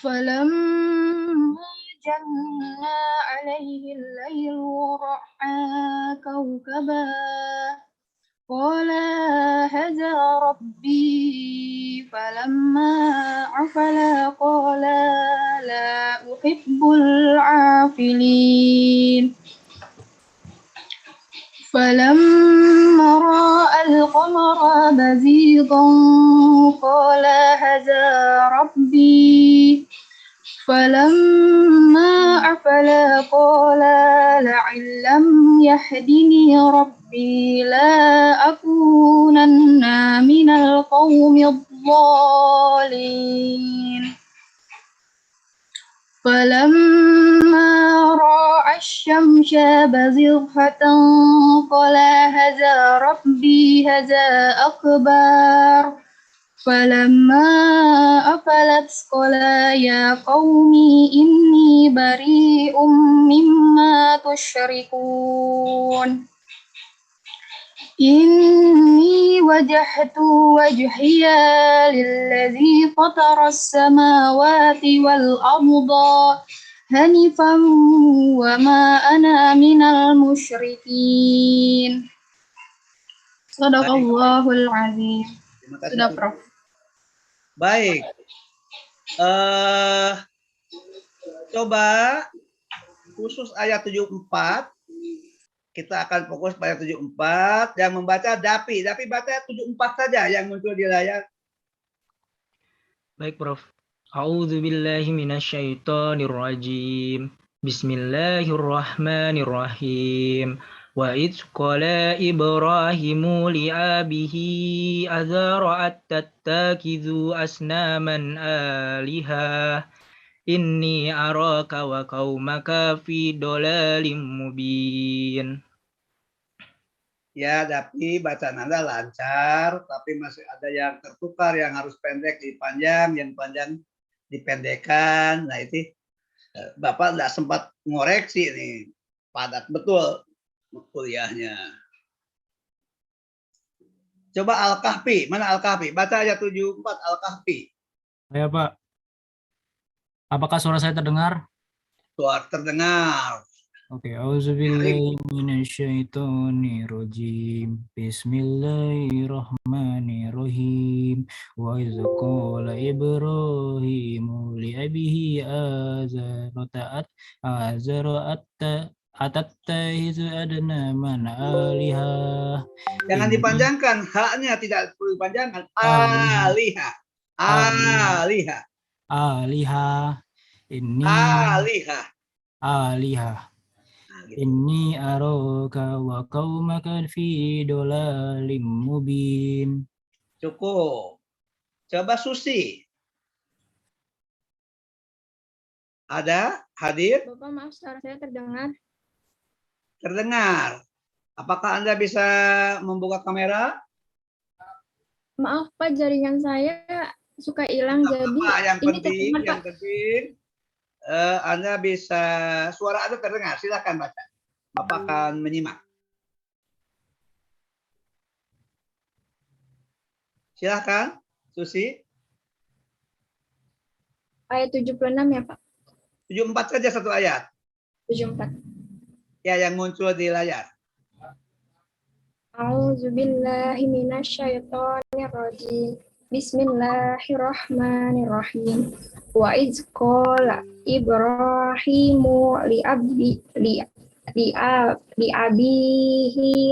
فلما جن عليه الليل ورأى كوكبا قال هذا ربي فلما عفل قال لا أحب العافلين فلما رأى القمر بزيغا قال هذا ربي فلما أفل قال لئن لم يهدني ربي لا أكونن من القوم الضالين فلما رأى الشمس بازغة قال هذا ربي هذا أكبر فلما أفلت قال يا قوم إني بريء مما تشركون إني وجهت وجهي للذي فطر السماوات والأرض حنيفا وما أنا من المشركين صدق الله العظيم. Sudah, Prof. Baik. Coba khusus ayat 74. Kita akan fokus pada 74. Yang membaca Dapi. Dapi baca 74 saja yang muncul di layar. Baik, Prof. A'udzu billahi minasyaitonir rajim. Bismillahirrahmanirrahim. Wa idz qala Ibrahimu li'abihi azara attattakizu asnaman alihah inni araka wa qaumaka fi dolalim mubin. Ya, tapi bacaan Anda lancar, tapi masih ada yang tertukar, yang harus pendek dipanjang, yang panjang dipendekkan. Nah, itu Bapak tidak sempat ngoreksi nih. Padat betul kuliahnya. Coba Al-Kahfi, mana Al-Kahfi? Baca ayat 74 Al-Kahfi. Ya, Pak. Apakah suara saya terdengar? Suara terdengar. Oke, auzubillahi minasyaitonirrajim. Bismillahirrahmanirrahim. Wa idz qala Ibrahimu li abihi azara atattahizu adna man alihah. Jangan dipanjangkan, haknya tidak perlu dipanjangkan. Alihah. Alihah. Alihah. Ini Alihah. Alihah. Inni araka wa qaumaka fi dolalim mubin. Cukup. Coba Susi. Ada? Hadir? Bapak, maaf, suara saya terdengar. Terdengar. Apakah Anda bisa membuka kamera? Maaf, Pak, jaringan saya suka hilang, jadi yang ini penting, terdengar, Pak. Anda bisa, suara Anda terdengar, silakan baca. Bapak akan menyimak. Silakan, Susi. Ayat 76 ya, Pak? 74 saja satu ayat. 74. Ya, yang muncul di layar. A'udzubillahi minasyaitonirrajim. Bismillahirrahmanirrahim. Wa idz qala Ibrahimu li abihi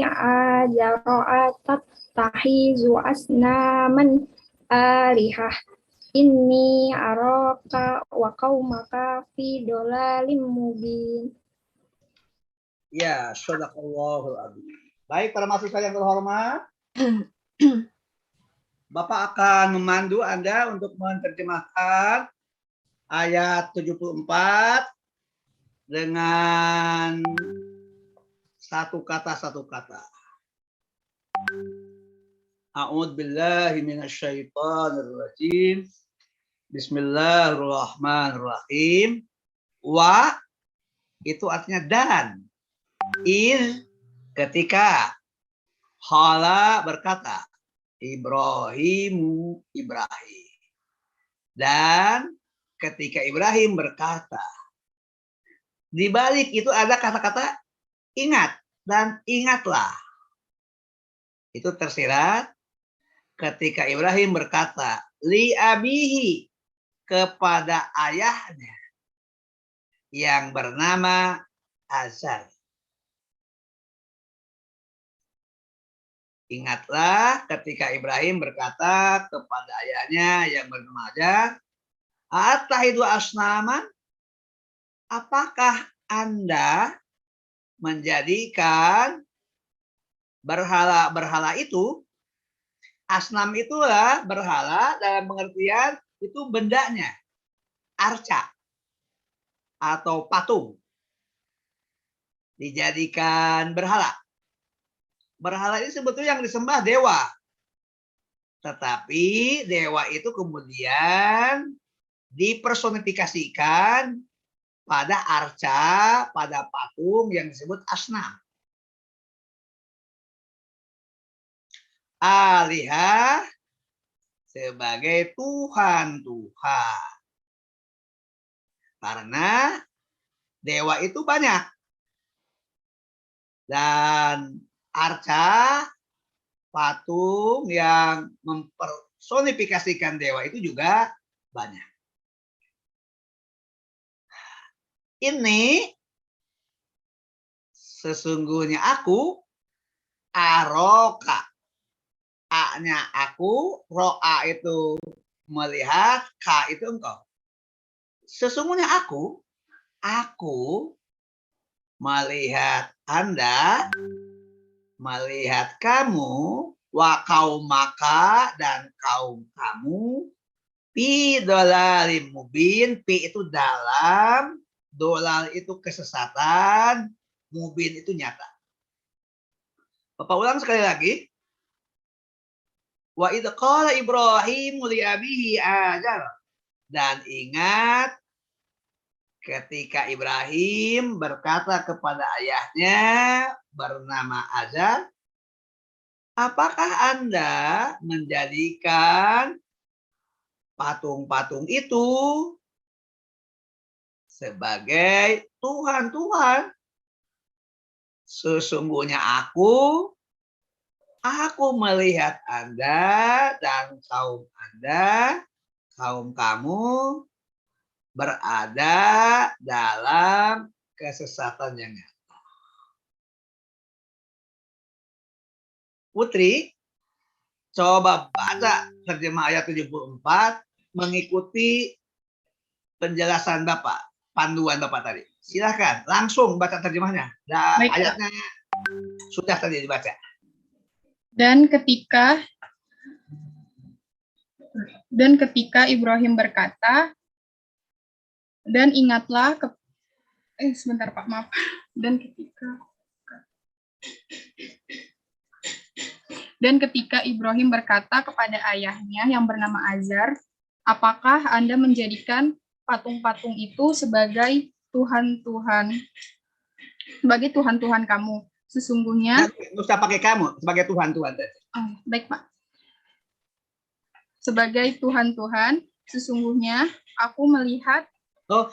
azara tattahizu asnaman alihah inni araka wa qaumaka fi dolalim mubin. Ya, shadaqallahul azim. Baik, para mahasiswa yang terhormat, Bapak akan memandu Anda untuk menerjemahkan ayat 74 dengan satu kata. A'udzu billahi minasyaitonir rajim. Bismillahirrahmanirrahim. Wa itu artinya dan. Iz ketika hala berkata Ibrahim dan ketika Ibrahim berkata. Di balik itu ada kata-kata ingat dan ingatlah. Itu tersirat ketika Ibrahim berkata li abihi kepada ayahnya yang bernama Azar. Ingatlah ketika Ibrahim berkata kepada ayahnya yang bernama Azar, "Atahidu asnaman? Apakah Anda menjadikan berhala-berhala itu?" Asnam itulah berhala dalam pengertian itu bendanya, arca atau patung. Dijadikan berhala. Berhala ini sebetulnya yang disembah dewa. Tetapi dewa itu kemudian dipersonifikasikan pada arca, pada patung yang disebut asnam. Alihah sebagai Tuhan-Tuhan. Karena dewa itu banyak. Dan arca, patung yang mempersonifikasikan dewa itu juga banyak. Ini sesungguhnya aku aroka. A-nya aku, ro'a itu melihat, ka itu engkau. Sesungguhnya aku melihat Anda, melihat kamu, wa kaumaka dan kaum kamu, fi dolalim mubin, pi itu dalam, dolal itu kesesatan, mubin itu nyata. Bapak ulang sekali lagi. Wa idh qala Ibrahim li abihi Azar. Dan ingat ketika Ibrahim berkata kepada ayahnya bernama Azar, apakah Anda menjadikan patung-patung itu sebagai Tuhan-Tuhan? Sesungguhnya aku melihat Anda dan kaum Anda, kaum kamu berada dalam kesesatan yang nyata. Putri, coba baca terjemah ayat 74 mengikuti penjelasan Bapak, panduan Bapak tadi. Silahkan langsung baca terjemahnya. Dan ayatnya sudah tadi dibaca. Dan ketika Ibrahim berkata, dan ingatlah sebentar Pak, maaf. Dan ketika Ibrahim berkata kepada ayahnya yang bernama Azar, apakah Anda menjadikan patung-patung itu sebagai Tuhan-Tuhan kamu? Sesungguhnya nggak usah pakai kamu sebagai Tuhan-Tuhan. Oh, baik Pak. Sebagai Tuhan-Tuhan, sesungguhnya aku melihat. Oh,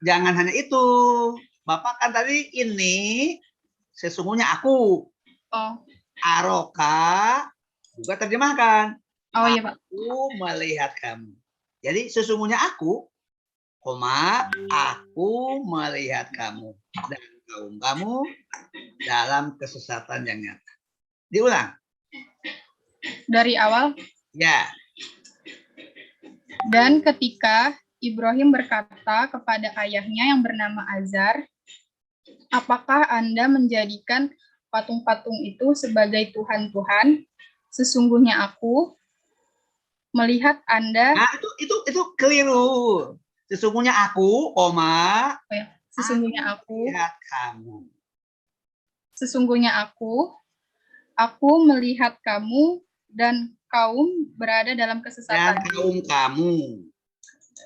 jangan hanya itu. Bapak kan tadi ini sesungguhnya aku. Oh. Aroka juga terjemahkan. Oh iya Pak. Aku melihat kamu. Jadi sesungguhnya aku, aku melihat kamu dan kaum kamu dalam kesesatan yang nyata. Diulang. Dari awal. Ya. Dan ketika Ibrahim berkata kepada ayahnya yang bernama Azar, apakah Anda menjadikan patung-patung itu sebagai Tuhan-Tuhan? Sesungguhnya aku melihat Anda. Nah, itu keliru. Sesungguhnya aku, sesungguhnya aku melihat kamu. Sesungguhnya aku melihat kamu dan kaum berada dalam kesesatan.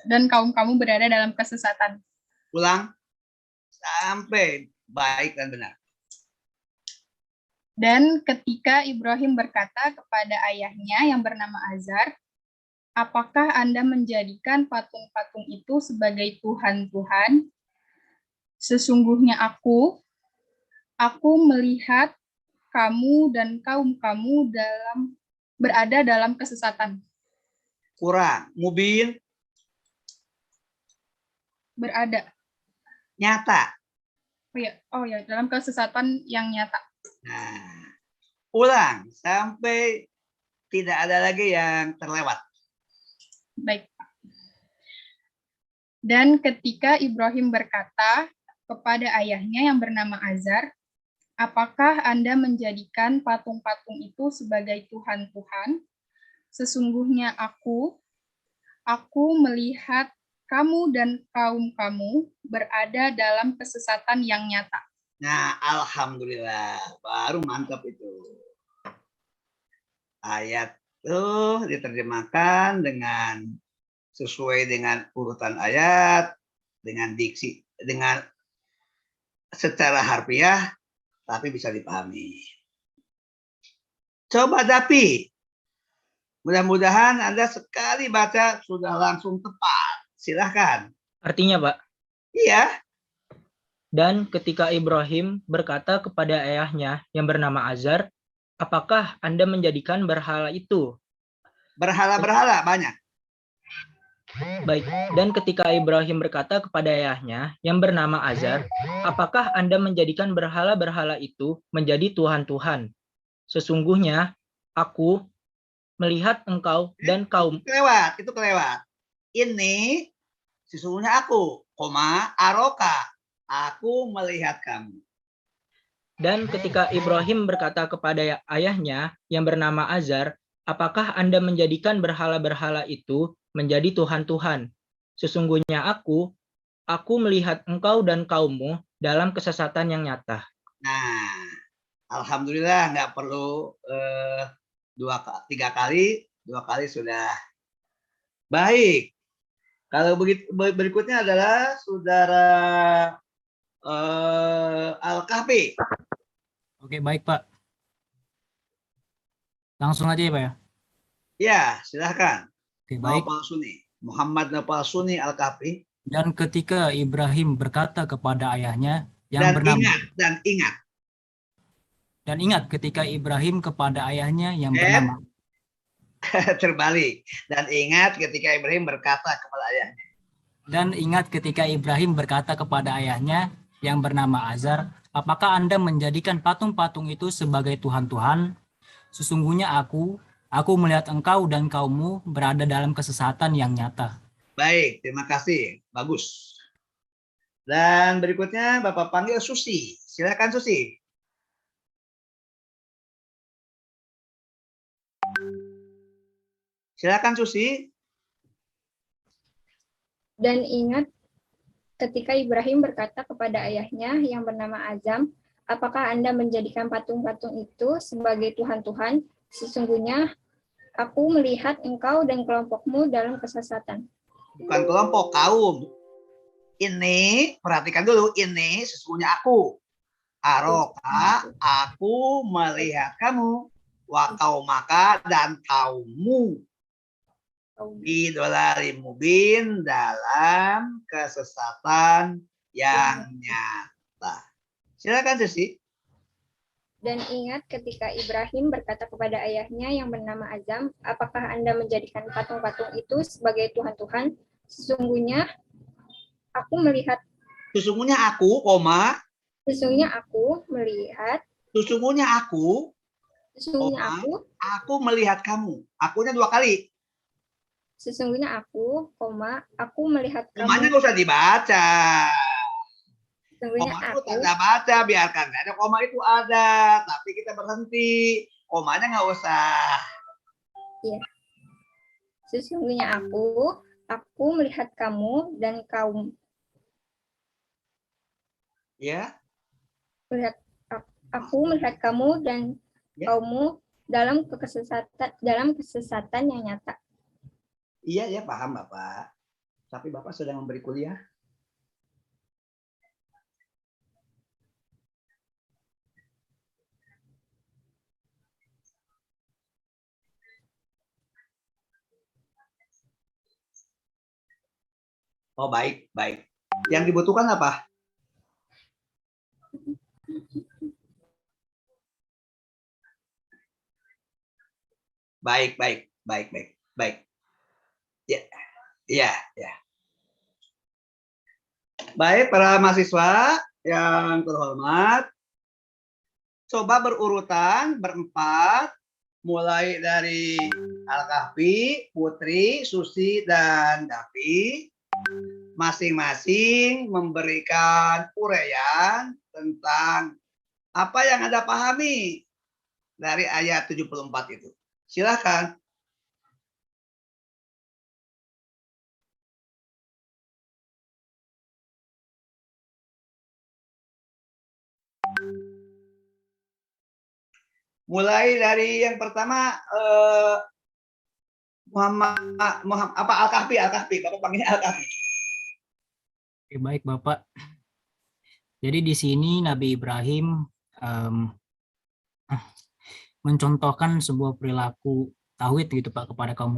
Dan kaum kamu berada dalam kesesatan. Ulang sampai baik dan benar. Dan ketika Ibrahim berkata kepada ayahnya yang bernama Azar, apakah Anda menjadikan patung-patung itu sebagai Tuhan-Tuhan? Sesungguhnya aku melihat kamu dan kaum kamu berada dalam kesesatan. Kurang. Mubin, Berada. nyata. Oh ya, dalam kesesatan yang nyata. Nah, ulang sampai tidak ada lagi yang terlewat. Baik. Dan ketika Ibrahim berkata kepada ayahnya yang bernama Azar, apakah Anda menjadikan patung-patung itu sebagai Tuhan-Tuhan? Sesungguhnya aku melihat kamu dan kaum kamu berada dalam kesesatan yang nyata. Nah, alhamdulillah, baru mantap itu. Ayat itu diterjemahkan dengan sesuai dengan urutan ayat, dengan diksi, dengan secara harfiah, tapi bisa dipahami. Coba Dapi. Mudah-mudahan Anda sekali baca sudah langsung tepat. Silahkan. Artinya, Pak, Iya. dan ketika Ibrahim berkata kepada ayahnya yang bernama Azar, apakah Anda menjadikan berhala itu? Berhala-berhala banyak. Baik, dan ketika Ibrahim berkata kepada ayahnya yang bernama Azar, apakah Anda menjadikan berhala-berhala itu menjadi Tuhan-Tuhan? Sesungguhnya aku melihat engkau dan kaum. Itu kelewat. Ini sesungguhnya aku, aroka, aku melihat kamu. Dan ketika Ibrahim berkata kepada ayahnya yang bernama Azar, apakah Anda menjadikan berhala-berhala itu menjadi Tuhan-Tuhan? Sesungguhnya aku melihat engkau dan kaummu dalam kesesatan yang nyata. Nah, alhamdulillah nggak perlu 2 kali sudah baik. Kalau begitu berikutnya adalah saudara Al-Kahfi. Oke, baik Pak. Langsung aja ya Pak ya. Ya, silahkan. Oke, baik. Muhammad Nopal Suni Al-Kahfi. Dan ketika Ibrahim berkata kepada ayahnya yang bernama Dan ingat ketika Ibrahim kepada ayahnya yang bernama terbalik. Dan ingat ketika Ibrahim berkata kepada ayahnya. Dan ingat ketika Ibrahim berkata kepada ayahnya yang bernama Azar, apakah Anda menjadikan patung-patung itu sebagai Tuhan-Tuhan? Sesungguhnya aku melihat engkau dan kaummu berada dalam kesesatan yang nyata. Baik, terima kasih. Bagus. Dan berikutnya Bapak panggil Susi. Silakan Susi. Silakan Susi. Dan ingat ketika Ibrahim berkata kepada ayahnya yang bernama Azam, apakah Anda menjadikan patung-patung itu sebagai Tuhan-Tuhan? Sesungguhnya aku melihat engkau dan kelompokmu dalam kesesatan. Bukan kelompok, kaum. Ini, perhatikan dulu, ini sesungguhnya aku. Aroka, aku melihat kamu. Wa kaumaka, dan kaummu. Idolari mubin dalam kesesatan yang nyata. Silakan Susi. Dan ingat ketika Ibrahim berkata kepada ayahnya yang bernama Azam, apakah Anda menjadikan patung-patung itu sebagai Tuhan-Tuhan? Sesungguhnya aku melihat. Sesungguhnya aku, Sesungguhnya aku melihat. Sesungguhnya aku, aku melihat kamu. Akunya 2 kali. Sesungguhnya aku melihat kamu. Komanya nggak usah dibaca. Sesungguhnya Koma itu tanda baca, biarkan ada koma itu ada, tapi kita berhenti. Komanya nggak usah. Iya. Sesungguhnya aku melihat kamu dan kaum. Ya. Aku melihat kamu dan kaummu dalam kesesatan yang nyata. Iya ya, paham Bapak. Tapi Bapak sedang memberi kuliah. Oh, baik, baik. Yang dibutuhkan apa? Baik, baik, baik, baik, baik. Ya, ya, ya. Baik, para mahasiswa yang terhormat, coba berurutan berempat, mulai dari Al-Kahfi, Putri, Susi, dan Davi, masing-masing memberikan uraian tentang apa yang Anda pahami dari ayat 74 itu. Silakan. Mulai dari yang pertama Muhammad apa Al-Kahfi, Bapak panggilnya Al-Kahfi. Oke, baik Bapak. Jadi di sini Nabi Ibrahim mencontohkan sebuah perilaku tauhid gitu Pak kepada kaum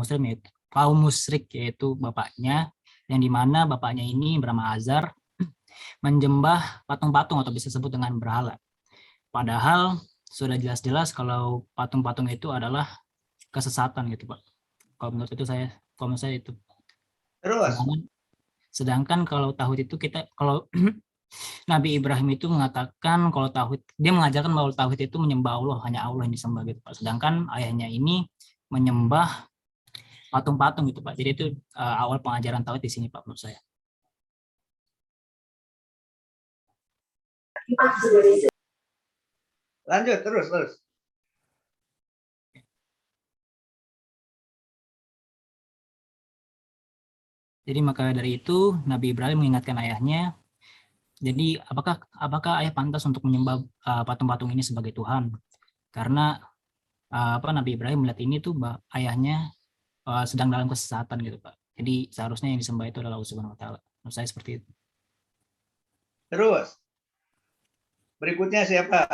musyrik yaitu bapaknya, yang dimana bapaknya ini bernama Azar menjembah patung-patung atau bisa disebut dengan berhala. Padahal sudah jelas-jelas kalau patung-patung itu adalah kesesatan gitu Pak. Kalau menurut saya itu. Terus. Sedangkan kalau tauhid itu kalau Nabi Ibrahim itu mengatakan kalau tauhid, dia mengajarkan bahwa tauhid itu menyembah Allah, hanya Allah yang disembah gitu Pak. Sedangkan ayahnya ini menyembah patung-patung gitu Pak. Jadi itu awal pengajaran tauhid di sini Pak menurut saya. Lanjut terus. Jadi maka dari itu Nabi Ibrahim mengingatkan ayahnya. Jadi apakah ayah pantas untuk menyembah patung-patung ini sebagai Tuhan? Karena Nabi Ibrahim melihat ini tuh ayahnya sedang dalam kesesatan gitu Pak. Jadi seharusnya yang disembah itu adalah Allah Subhanahu wa taala. Menurut saya seperti itu. Terus. Berikutnya siapa?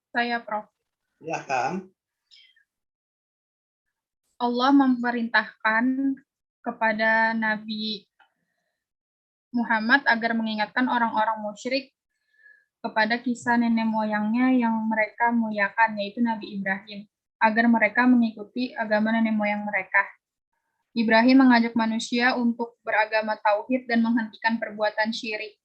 Saya, Prof. Silakan. Allah memerintahkan kepada Nabi Muhammad agar mengingatkan orang-orang musyrik kepada kisah nenek moyangnya yang mereka muliakan, yaitu Nabi Ibrahim, agar mereka mengikuti agama nenek moyang mereka. Ibrahim mengajak manusia untuk beragama tauhid dan menghentikan perbuatan syirik.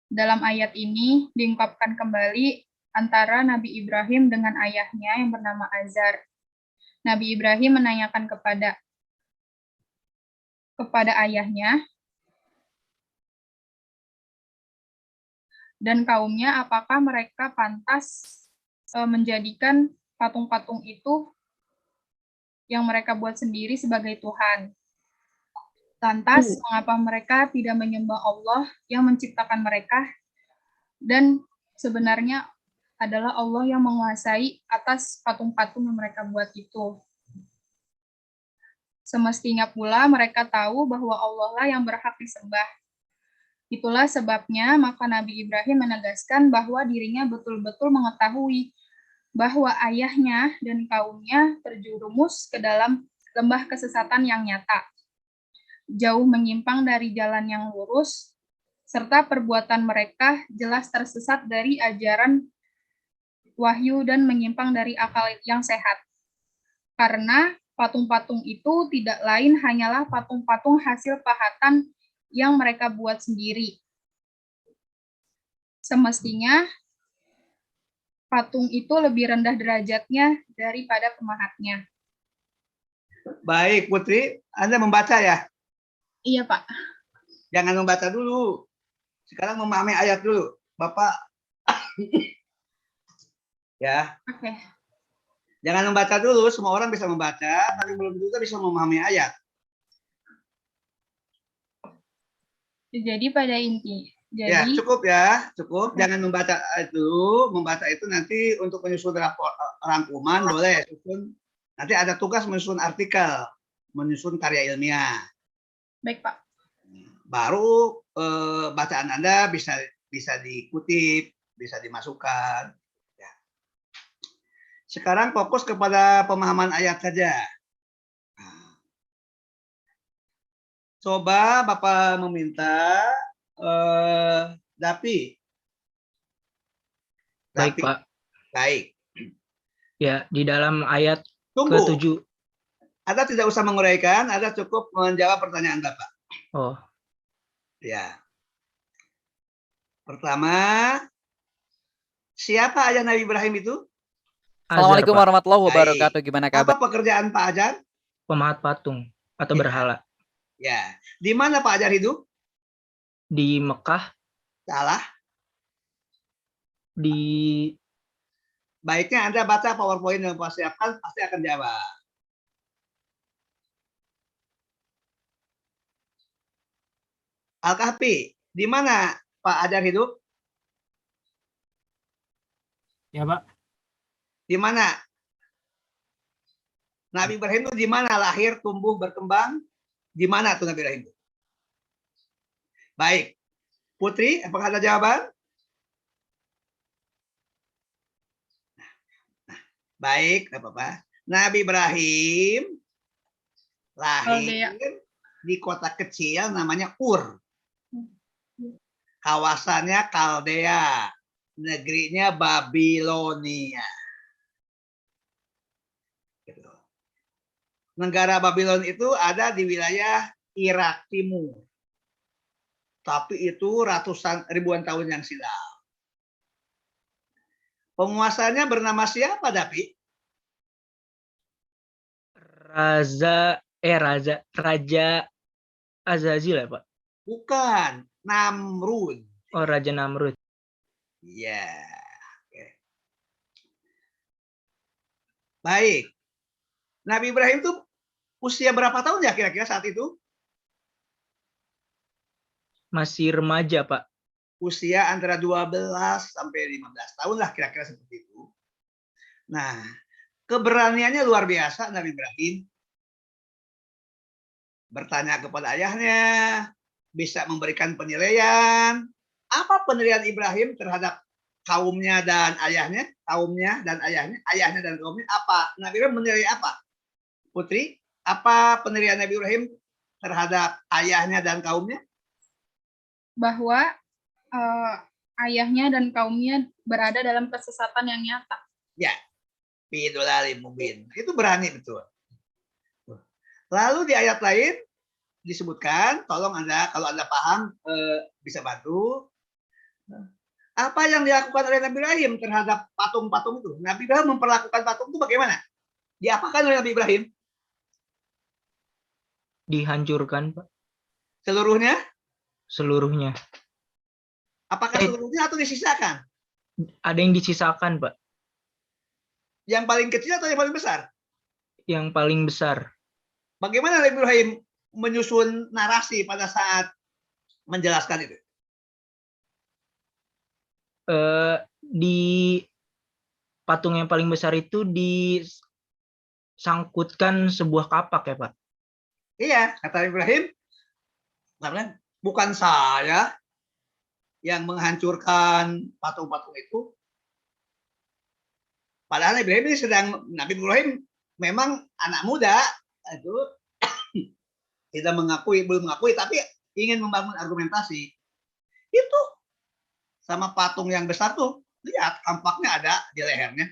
Dalam ayat ini diungkapkan kembali antara Nabi Ibrahim dengan ayahnya yang bernama Azar. Nabi Ibrahim menanyakan kepada ayahnya dan kaumnya apakah mereka pantas menjadikan patung-patung itu yang mereka buat sendiri sebagai Tuhan. Lantas, mengapa mereka tidak menyembah Allah yang menciptakan mereka dan sebenarnya adalah Allah yang menguasai atas patung-patung yang mereka buat itu. Semestinya pula mereka tahu bahwa Allah lah yang berhak disembah. Itulah sebabnya maka Nabi Ibrahim menegaskan bahwa dirinya betul-betul mengetahui bahwa ayahnya dan kaumnya terjerumus ke dalam lembah kesesatan yang nyata, jauh menyimpang dari jalan yang lurus, serta perbuatan mereka jelas tersesat dari ajaran wahyu dan menyimpang dari akal yang sehat. Karena patung-patung itu tidak lain hanyalah patung-patung hasil pahatan yang mereka buat sendiri. Semestinya patung itu lebih rendah derajatnya daripada pemahatnya. Baik, Putri, Anda membaca ya? Iya, Pak. Jangan membaca dulu. Sekarang memahami ayat dulu. Bapak. Ya. Oke. Jangan membaca dulu, semua orang bisa membaca, tapi belum juga bisa memahami ayat. Jadi pada inti. Ya, cukup ya, cukup. Jangan membaca itu, membaca itu nanti untuk menyusun rangkuman boleh. Nanti ada tugas menyusun artikel, menyusun karya ilmiah. Baik, Pak. Baru bacaan Anda bisa dikutip, bisa dimasukkan. Ya. Sekarang fokus kepada pemahaman ayat saja. Coba Bapak meminta Dapi. Baik, Dapi. Pak. Baik. Ya, di dalam ayat Tunggu. ke-7. Anda tidak usah menguraikan, Anda cukup menjawab pertanyaan Bapak. Oh, Ya. Pertama, siapa ayah Nabi Ibrahim itu? Azar, Assalamualaikum Pak. warahmatullahi Baik. wabarakatuh. Gimana Apa kabar? pekerjaan Pak Ajar? Pemahat patung atau Ya. berhala. Ya. Di mana Pak Ajar hidup? Di Mekah, Salah. di Baiknya Anda baca PowerPoint yang persiapkan, pasti akan jawab. Al-Kahfi, di mana Pak Ajar hidup? Ya, Pak. Di mana? Nabi Ibrahim itu di mana lahir, tumbuh, berkembang? Di mana tuh Nabi Ibrahim? Baik. Putri, apakah ada jawaban? Baik, tidak apa-apa. Nabi Ibrahim lahir di kota kecil namanya Ur. Kawasannya Kaldea. Negerinya Babilonia. Negara Babylon itu ada di wilayah Irak Timur. Tapi itu ribuan tahun yang silam. Penguasanya bernama siapa, Dapi? Raja Azazil ya, Pak? Bukan, Namrud. Oh, Raja Namrud. Ya. Oke. Baik. Nabi Ibrahim itu usia berapa tahun ya kira-kira saat itu? Masih remaja, Pak. Usia antara 12 sampai 15 tahun lah kira-kira seperti itu. Nah, keberaniannya luar biasa Nabi Ibrahim. Bertanya kepada ayahnya, bisa memberikan penilaian. Apa penilaian Ibrahim terhadap kaumnya dan ayahnya? Kaumnya dan ayahnya dan kaumnya apa? Nabi Ibrahim menilai apa? Putri, apa penilaian Nabi Ibrahim terhadap ayahnya dan kaumnya? Bahwa ayahnya dan kaumnya berada dalam kesesatan yang nyata. Ya, bidulali mubin. Itu berani betul. Lalu di ayat lain disebutkan, tolong Anda kalau Anda paham bisa bantu. Apa yang dilakukan oleh Nabi Ibrahim terhadap patung-patung itu? Nabi Ibrahim memperlakukan patung itu bagaimana? Diapakan oleh Nabi Ibrahim? Dihancurkan, Pak. Seluruhnya? Seluruhnya. Apakah seluruhnya atau disisakan? Ada yang disisakan, Pak. Yang paling kecil atau yang paling besar? Yang paling besar. Bagaimana Nabi Ibrahim menyusun narasi pada saat menjelaskan itu? Di patung yang paling besar itu disangkutkan sebuah kapak ya, Pak? Iya, kata Nabi Ibrahim, bukan saya yang menghancurkan patung-patung itu. Padahal Nabi Ibrahim memang anak muda, itu belum mengakui, tapi ingin membangun argumentasi. Itu sama patung yang besar tuh, lihat tampaknya ada di lehernya.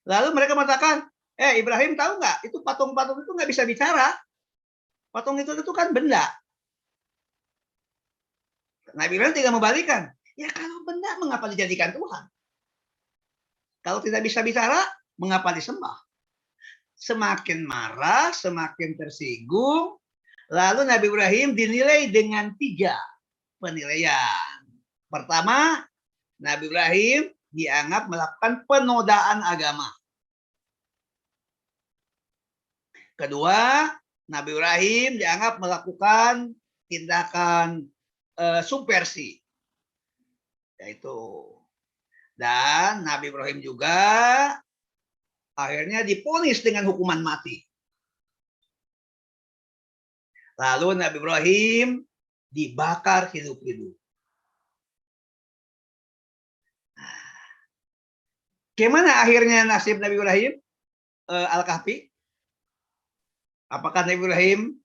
Lalu mereka mengatakan, Ibrahim tahu nggak? Itu patung-patung itu nggak bisa bicara. Patung itu kan benda. Nabi Ibrahim tidak membalikan. Ya kalau benda mengapa dijadikan Tuhan? Kalau tidak bisa bicara, mengapa disembah? Semakin marah, semakin tersinggung. Lalu Nabi Ibrahim dinilai dengan 3 penilaian. Pertama, Nabi Ibrahim dianggap melakukan penodaan agama. Kedua, Nabi Ibrahim dianggap melakukan tindakan subversi. Yaitu. Dan Nabi Ibrahim juga akhirnya diponis dengan hukuman mati. Lalu Nabi Ibrahim dibakar hidup-hidup. Gimana akhirnya nasib Nabi Ibrahim? Al-Kahfi? Apakah Nabi Ibrahim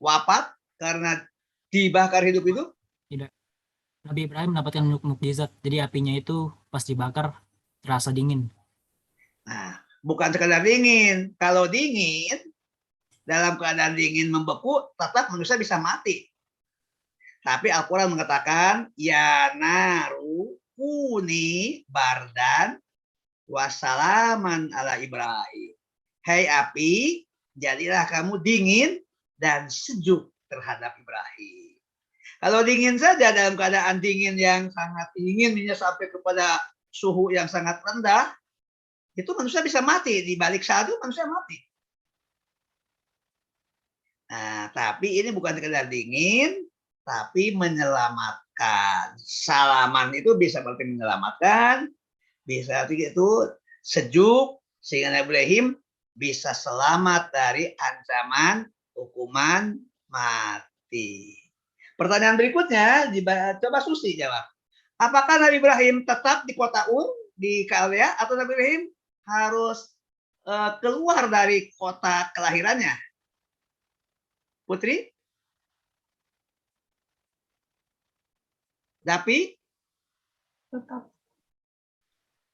wafat karena dibakar hidup-hidup? Tidak. Nabi Ibrahim mendapatkan mukjizat. Jadi apinya itu pas dibakar terasa dingin. Nah, bukan sekedar dingin. Kalau dingin, dalam keadaan dingin membeku, tetap manusia bisa mati. Tapi Al-Quran mengatakan, ya naru kuni bardan wassalaman ala Ibrahim. Hai api, jadilah kamu dingin dan sejuk terhadap Ibrahim. Kalau dingin saja dalam keadaan dingin yang sangat dingin, sampai kepada suhu yang sangat rendah, itu manusia bisa mati. Di balik salju manusia mati. Nah, tapi ini bukan sekedar dingin, tapi menyelamatkan. Salaman itu bisa berarti menyelamatkan, bisa itu sejuk, sehingga Nabi Ibrahim bisa selamat dari ancaman hukuman mati. Pertanyaan berikutnya, coba Susi jawab. Apakah Nabi Ibrahim tetap di kota Ur, di Kaldea, atau Nabi Ibrahim harus keluar dari kota kelahirannya? Putri? Dapi? Tetap.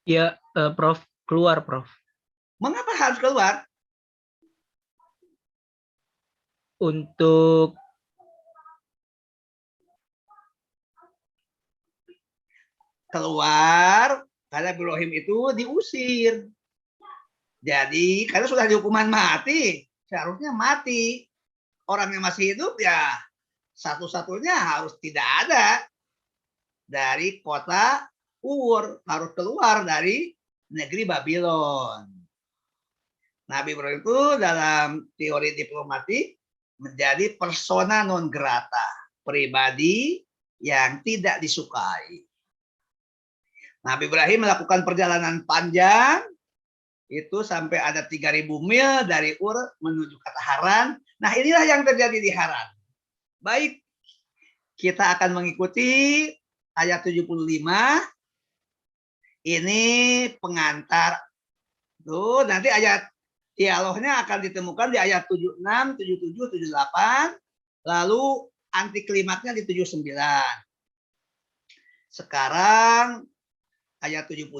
Ya, Prof, keluar, Prof. Mengapa harus keluar? Untuk keluar karena Ibrahim itu diusir. Jadi karena sudah dihukuman mati, seharusnya mati. Orang yang masih hidup ya satu-satunya harus tidak ada dari kota Ur, harus keluar dari negeri Babylon. Nabi Ibrahim itu dalam teori diplomatik menjadi persona non grata, pribadi yang tidak disukai. Nabi Ibrahim melakukan perjalanan panjang, itu sampai ada 3.000 mil dari Ur menuju kota Haran. Nah, inilah yang terjadi di Haran. Baik, kita akan mengikuti ayat 75. Ini pengantar. Tuh, nanti ayat dialognya akan ditemukan di ayat 76, 77, 78. Lalu anti klimaknya di 79. Sekarang ayat 75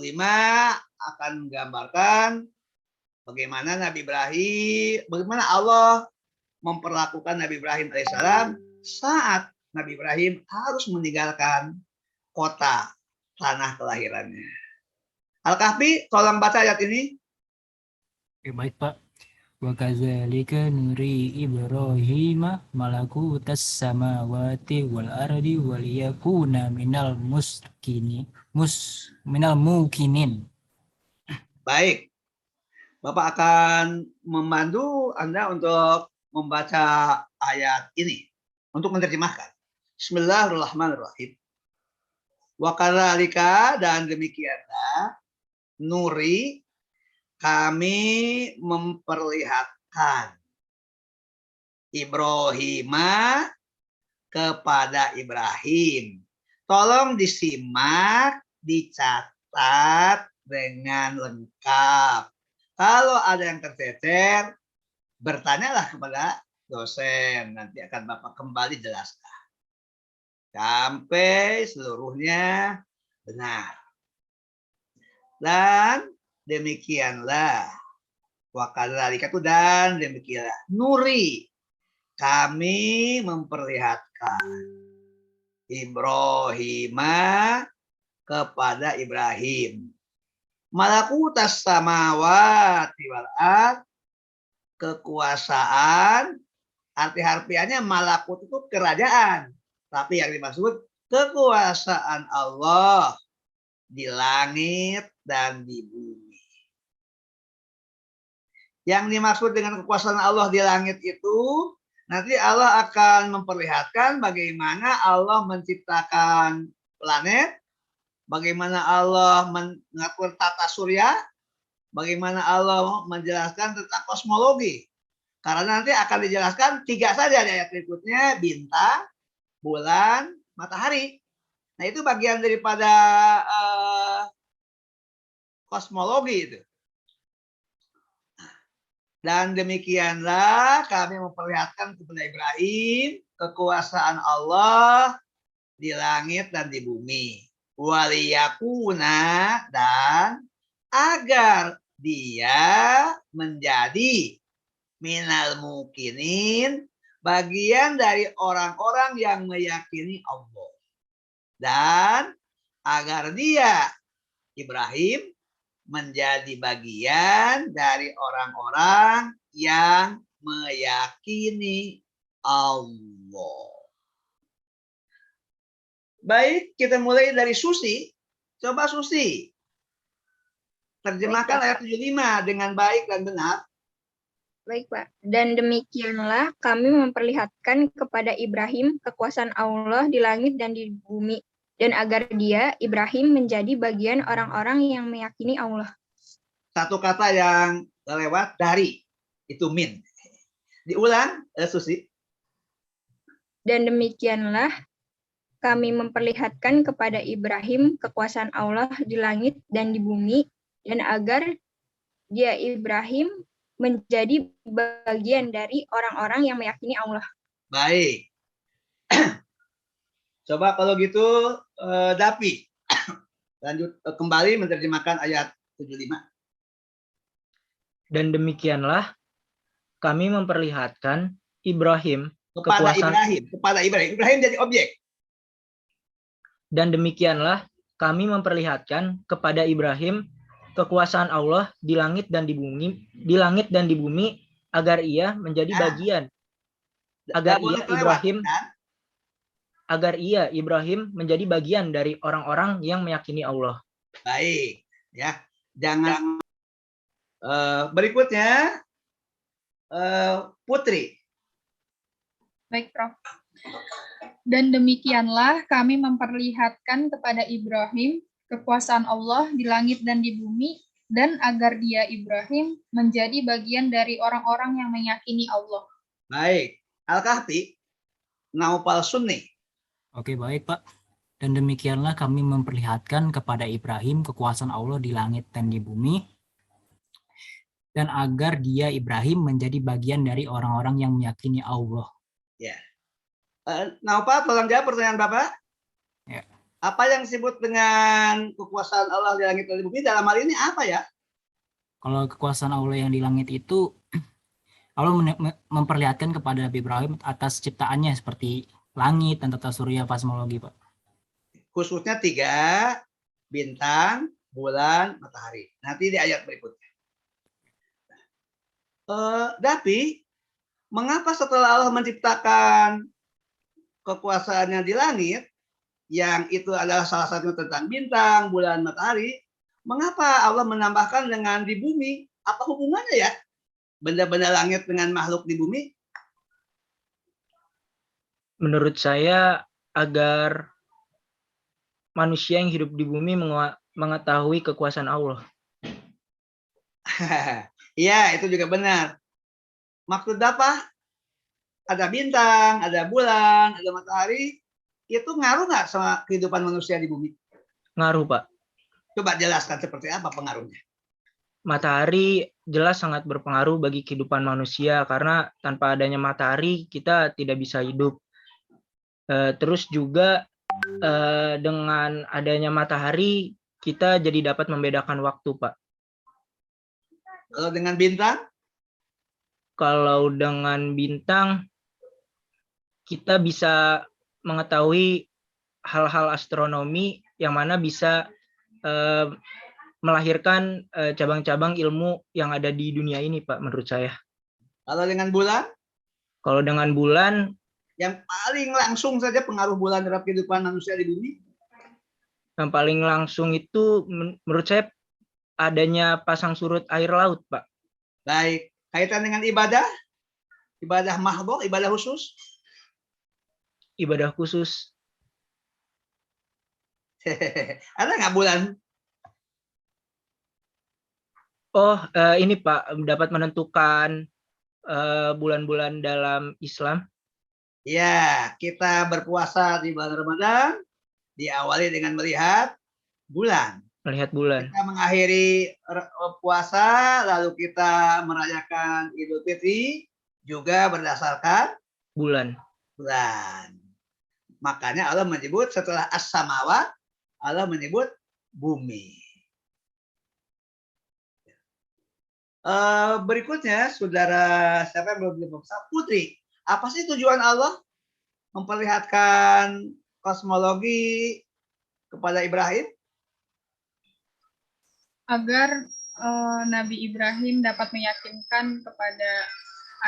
akan menggambarkan bagaimana Nabi Ibrahim, bagaimana Allah memperlakukan Nabi Ibrahim alaihissalam saat Nabi Ibrahim harus meninggalkan kota tanah kelahirannya. Al-Kahfi, tolong baca ayat ini. Oke, baik Pak. Wa kadzalika nuri Ibrahim malakutas samawati wal ardi wal yakuna minal mukinin. Baik. Bapak akan membantu Anda untuk membaca ayat ini, untuk menerjemahkan. Bismillahirrahmanirrahim. Wa kadzalika, dan demikianlah nuri, kami memperlihatkan Ibrahim kepada Ibrahim. Tolong disimak, dicatat dengan lengkap. Kalau ada yang tercecer, bertanyalah kepada dosen. Nanti akan Bapak kembali jelaskan. Sampai seluruhnya benar. Dan demikianlah. Wakadzalika itu dan demikianlah. Nuri, kami memperlihatkan Ibrahim kepada Ibrahim. Malakutas samawati wal ard, kekuasaan, arti harfiahnya malakut itu kerajaan, tapi yang dimaksud kekuasaan Allah di langit dan di bumi. Yang dimaksud dengan kekuasaan Allah di langit itu, nanti Allah akan memperlihatkan bagaimana Allah menciptakan planet, bagaimana Allah mengatur tata surya, bagaimana Allah menjelaskan tentang kosmologi. Karena nanti akan dijelaskan 3 saja di ayat berikutnya, bintang, bulan, matahari. Nah, itu bagian daripada kosmologi itu. Dan demikianlah kami memperlihatkan kepada Ibrahim kekuasaan Allah di langit dan di bumi. Waliyakuna, dan agar dia menjadi minal mukinin, bagian dari orang-orang yang meyakini Allah. Dan agar dia, Ibrahim, menjadi bagian dari orang-orang yang meyakini Allah. Baik, kita mulai dari Susi. Coba Susi, terjemahkan ayat 75 dengan baik dan benar. Baik, Pak. Dan demikianlah kami memperlihatkan kepada Ibrahim kekuasaan Allah di langit dan di bumi, dan agar dia, Ibrahim, menjadi bagian orang-orang yang meyakini Allah. Satu kata yang lewat, dari. Itu min. Diulang, Susi. Dan demikianlah kami memperlihatkan kepada Ibrahim kekuasaan Allah di langit dan di bumi, dan agar dia, Ibrahim, menjadi bagian dari orang-orang yang meyakini Allah. Baik. Coba kalau gitu, Dapi, lanjut kembali menerjemahkan ayat 75. Dan demikianlah kami memperlihatkan Ibrahim Kepada kekuasaan. Ibrahim. Ibrahim jadi objek. Dan demikianlah kami memperlihatkan kepada Ibrahim kekuasaan Allah di langit dan di bumi, agar ia menjadi bagian. Agar ia, Ibrahim, menjadi bagian dari orang-orang yang meyakini Allah. Baik, ya. Jangan. Berikutnya, Putri. Baik, Prof. Dan demikianlah kami memperlihatkan kepada Ibrahim kekuasaan Allah di langit dan di bumi, dan agar dia, Ibrahim, menjadi bagian dari orang-orang yang meyakini Allah. Baik. Al-Kahfi, Naufal Sunni. Oke, baik, Pak. Dan demikianlah kami memperlihatkan kepada Ibrahim kekuasaan Allah di langit dan di bumi, dan agar dia, Ibrahim, menjadi bagian dari orang-orang yang meyakini Allah. Ya. Naufal, tolong jawab pertanyaan Bapak. Ya. Apa yang disebut dengan kekuasaan Allah di langit dan di bumi dalam hal ini apa ya? Kalau kekuasaan Allah yang di langit itu, Allah memperlihatkan kepada Nabi Ibrahim atas ciptaannya seperti langit dan tata surya, kosmologi, Pak. Khususnya 3, bintang, bulan, matahari. Nanti di ayat berikutnya. Tapi, mengapa setelah Allah menciptakan kekuasaannya di langit, yang itu adalah salah satunya tentang bintang, bulan, matahari, mengapa Allah menambahkan dengan di bumi? Apa hubungannya ya? Benda-benda langit dengan makhluk di bumi? Menurut saya, agar manusia yang hidup di bumi mengetahui kekuasaan Allah. Iya, itu juga benar. Maksud apa? Ada bintang, ada bulan, ada matahari, itu ngaruh nggak sama kehidupan manusia di bumi? Ngaruh, Pak. Coba jelaskan seperti apa pengaruhnya. Matahari jelas sangat berpengaruh bagi kehidupan manusia, karena tanpa adanya matahari kita tidak bisa hidup. Terus juga dengan adanya matahari kita jadi dapat membedakan waktu, Pak. Kalau dengan bintang? Kalau dengan bintang, kita bisa mengetahui hal-hal astronomi yang mana bisa melahirkan cabang-cabang ilmu yang ada di dunia ini, Pak, menurut saya. Kalau dengan bulan? Kalau dengan bulan, yang paling langsung saja pengaruh bulan terhadap kehidupan manusia di bumi? Yang paling langsung itu menurut saya adanya pasang surut air laut, Pak. Baik. Kaitan dengan ibadah? Ibadah mahdoh, ibadah khusus? Ibadah khusus. Ada nggak bulan? Oh, ini Pak, dapat menentukan bulan-bulan dalam Islam. Ya, kita berpuasa di bulan Ramadan diawali dengan melihat bulan. Melihat bulan. Kita mengakhiri puasa, lalu kita merayakan Idul Fitri juga berdasarkan Bulan. bulan. Makanya Allah menyebut setelah as-samawat, Allah menyebut bumi. Berikutnya, saudara siapa yang belum bisa? Putri, apa sih tujuan Allah memperlihatkan kosmologi kepada Ibrahim? Agar Nabi Ibrahim dapat meyakinkan kepada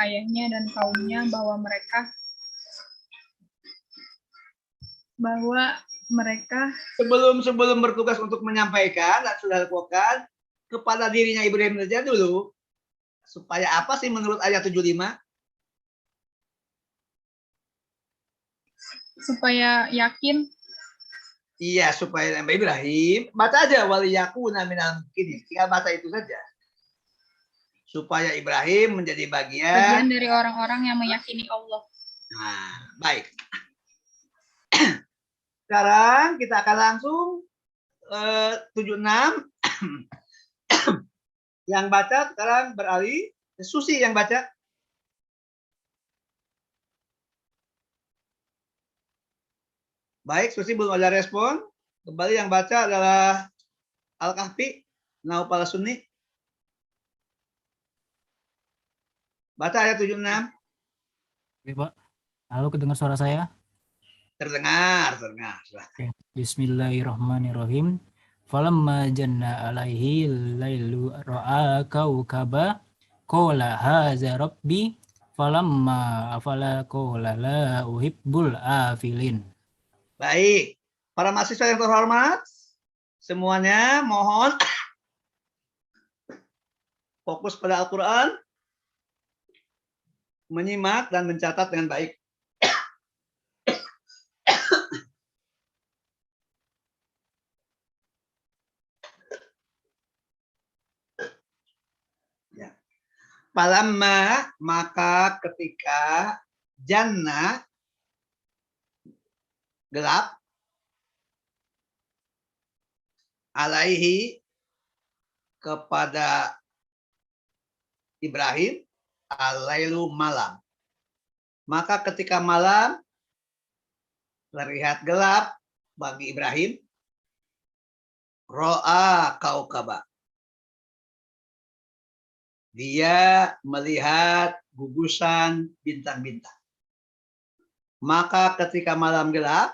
ayahnya dan kaumnya bahwa mereka Sebelum bertugas untuk menyampaikan dan sudah lakukan kepada dirinya Ibrahim saja dulu, supaya apa sih menurut ayat 75? supaya yakin. Iya, supaya Nabi Ibrahim, baca aja waliyakuna minal mukminin. Tinggal baca itu saja. Supaya Ibrahim menjadi Bagian dari orang-orang yang meyakini Allah. Nah, baik. Sekarang kita akan langsung 76. Yang baca sekarang beralih Susi yang baca. Baik, Susi belum ada respon. Kembali yang baca adalah Al-Kahfi, Naufal Sunni. Baca ayat 76. Oke, Pak. Halo, kedengar suara saya? Terdengar. Oke. Bismillahirrahmanirrahim. Falamma janna alaihi lailu ra'a kaukaba qala hadza rabbi falamma afala qala la uhibbul afilin. Baik, para mahasiswa yang terhormat, semuanya mohon fokus pada Al-Quran, menyimak dan mencatat dengan baik. Ya. Palamma, maka ketika jannah gelap, alaihi kepada Ibrahim, alailu malam. Maka ketika malam terlihat gelap bagi Ibrahim, ro'a kaukaba. Dia melihat gugusan bintang-bintang. Maka ketika malam gelap,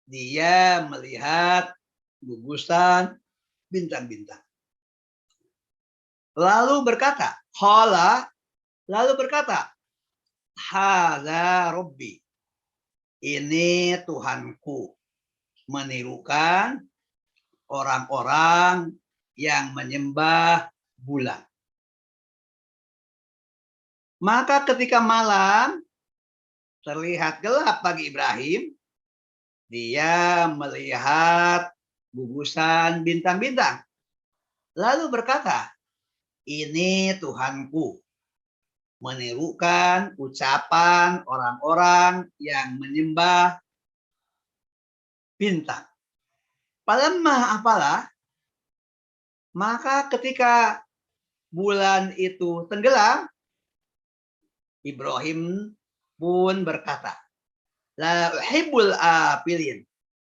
dia melihat gugusan bintang-bintang. Lalu berkata, hadza rabbi. Ini Tuhanku. Menirukan orang-orang yang menyembah bulan. Maka ketika malam terlihat gelap bagi Ibrahim, dia melihat gugusan bintang-bintang. Lalu berkata, ini Tuhanku. Menirukan ucapan orang-orang yang menyembah bintang. Palemah apalah, maka ketika bulan itu tenggelam, Ibrahim pun berkata, la uhibbul afilin.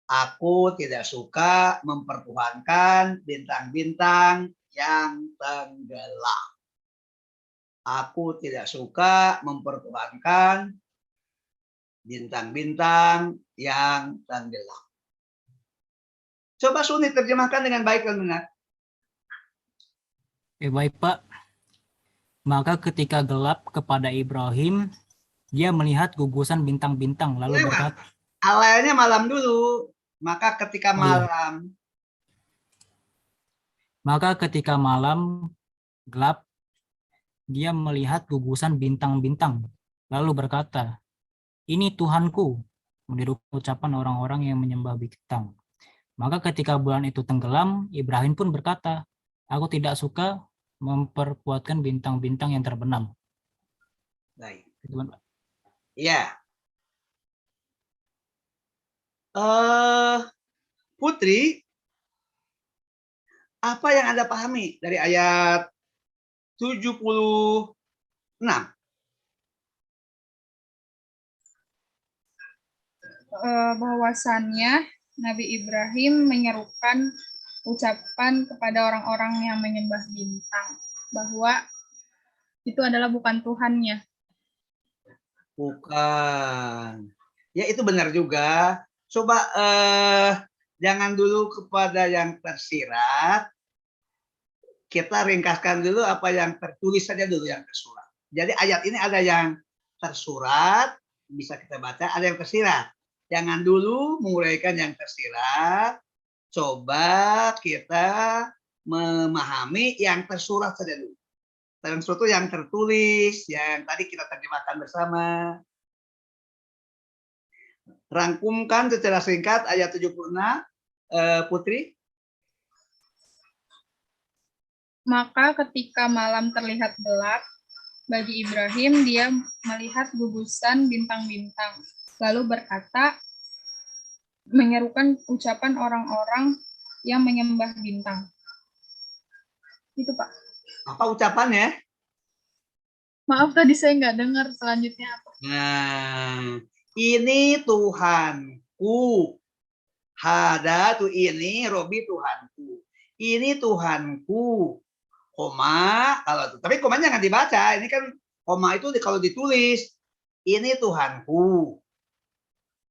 Aku tidak suka mempertuhankan bintang-bintang yang tenggelam. Aku tidak suka mempertuhankan bintang-bintang yang tenggelam. Coba Suni terjemahkan dengan baik dan benar. Baik, Pak. Maka ketika gelap kepada Ibrahim, dia melihat gugusan bintang-bintang lalu berkata, Alaynya malam dulu. Maka ketika malam. Maka ketika malam gelap, dia melihat gugusan bintang-bintang lalu berkata, ini Tuhanku, meniru ucapan orang-orang yang menyembah bintang. Maka ketika bulan itu tenggelam, Ibrahim pun berkata, aku tidak suka memperkuatkan bintang-bintang yang terbenam. Baik. Gitu, Pak. Ya. Putri, apa yang Anda pahami dari ayat 76? Bahwasannya Nabi Ibrahim menyerukan ucapan kepada orang-orang yang menyembah bintang bahwa itu adalah bukan Tuhannya. Bukan. Ya itu benar juga. Coba jangan dulu kepada yang tersirat. Kita ringkaskan dulu apa yang tertulis saja dulu yang tersurat. Jadi ayat ini ada yang tersurat, bisa kita baca, ada yang tersirat. Jangan dulu menguraikan yang tersirat. Coba kita memahami yang tersurat saja dulu. Dan sesuatu yang tertulis, yang tadi kita terjemahkan bersama. Rangkumkan secara singkat ayat 76, Putri. Maka ketika malam terlihat gelap, bagi Ibrahim dia melihat gugusan bintang-bintang, lalu berkata, menyerukan ucapan orang-orang yang menyembah bintang. Itu Pak. Apa ucapannya? Maaf tadi saya nggak dengar selanjutnya apa. Nah, ini Tuhanku. Hada tuh ini, Robi Tuhanku. Ini Tuhanku. Koma, tapi komanya jangan dibaca. Ini kan koma itu kalau ditulis. Ini Tuhanku.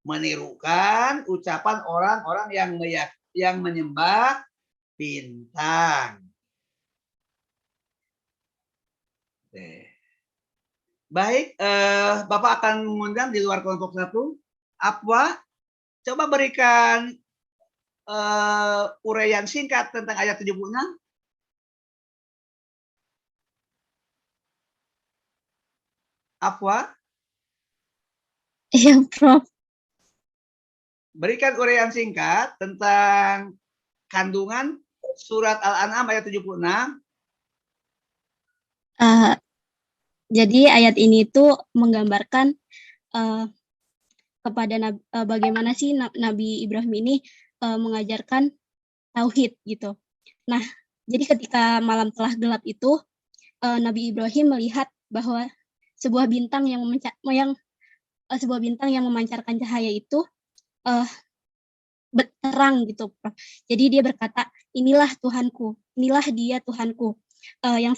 Menirukan ucapan orang-orang yang menyembah bintang. Baik, Bapak akan mengundang di luar kelompok 1. Apa? Coba berikan uraian singkat tentang ayat 76. Apa? Iya, Prof. Berikan uraian singkat tentang kandungan surat Al-An'am ayat 76. Jadi ayat ini tuh menggambarkan kepada bagaimana sih Nabi Ibrahim ini mengajarkan tauhid gitu. Nah, jadi ketika malam telah gelap itu Nabi Ibrahim melihat bahwa sebuah bintang yang memancarkan cahaya itu terang gitu, Prof. Jadi dia berkata, inilah Tuhanku, inilah dia Tuhanku yang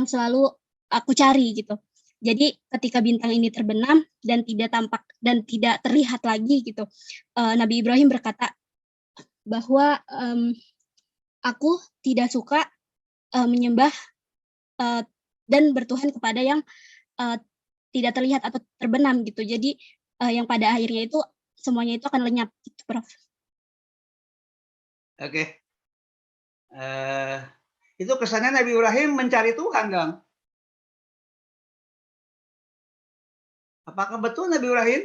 selalu aku cari gitu. Jadi ketika bintang ini terbenam dan tidak tampak dan tidak terlihat lagi gitu, Nabi Ibrahim berkata bahwa aku tidak suka menyembah dan bertuhan kepada yang tidak terlihat atau terbenam gitu. Jadi yang pada akhirnya itu semuanya itu akan lenyap gitu, Prof. Oke. Itu kesannya Nabi Ibrahim mencari Tuhan dong. Apakah betul Nabi Ibrahim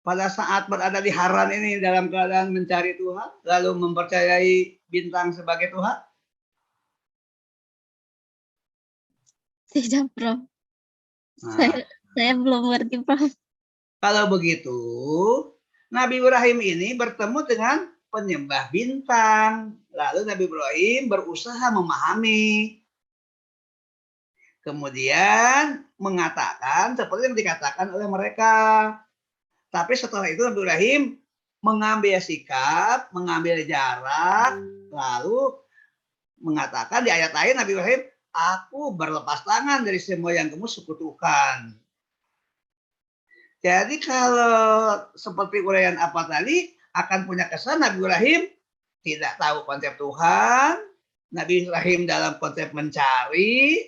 pada saat berada di Haran ini dalam keadaan mencari Tuhan, lalu mempercayai bintang sebagai Tuhan? Tidak, Prof. Nah, Saya belum ngerti, Prof. kalau begitu, Nabi Ibrahim ini bertemu dengan penyembah bintang. Lalu Nabi Ibrahim berusaha memahami. Kemudian mengatakan seperti yang dikatakan oleh mereka. Tapi setelah itu Nabi Ibrahim mengambil sikap, mengambil jarak, lalu mengatakan di ayat lain Nabi Ibrahim, aku berlepas tangan dari semua yang kamu sekutukan. Jadi kalau seperti uraian apa tadi, akan punya kesan Nabi Ibrahim tidak tahu konsep Tuhan, Nabi Ibrahim dalam konsep mencari,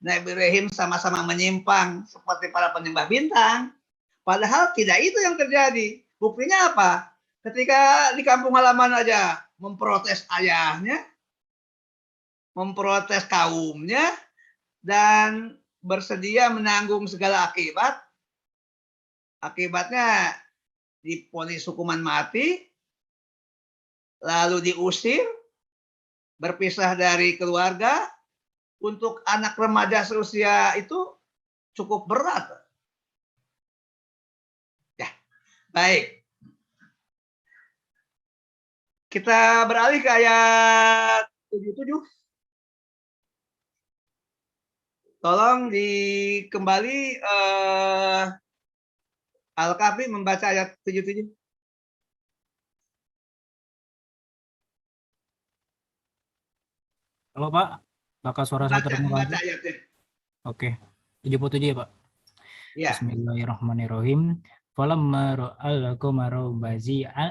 Nabi Ibrahim sama-sama menyimpang seperti para penyembah bintang. Padahal tidak itu yang terjadi. Buktinya apa? Ketika di kampung halaman aja memprotes ayahnya, memprotes kaumnya, dan bersedia menanggung segala akibat. Akibatnya divonis hukuman mati, lalu diusir, berpisah dari keluarga. Untuk anak remaja seusia itu cukup berat. Ya, baik. Kita beralih ke ayat 77. Tolong kembali Al-Kahfi membaca ayat 77. Halo Pak, apakah suara saya terdengar Membaca lancar? ayatnya. Oke, 77 ya Pak. Ya. Bismillahirrahmanirrahim. Falamma ra'al qamara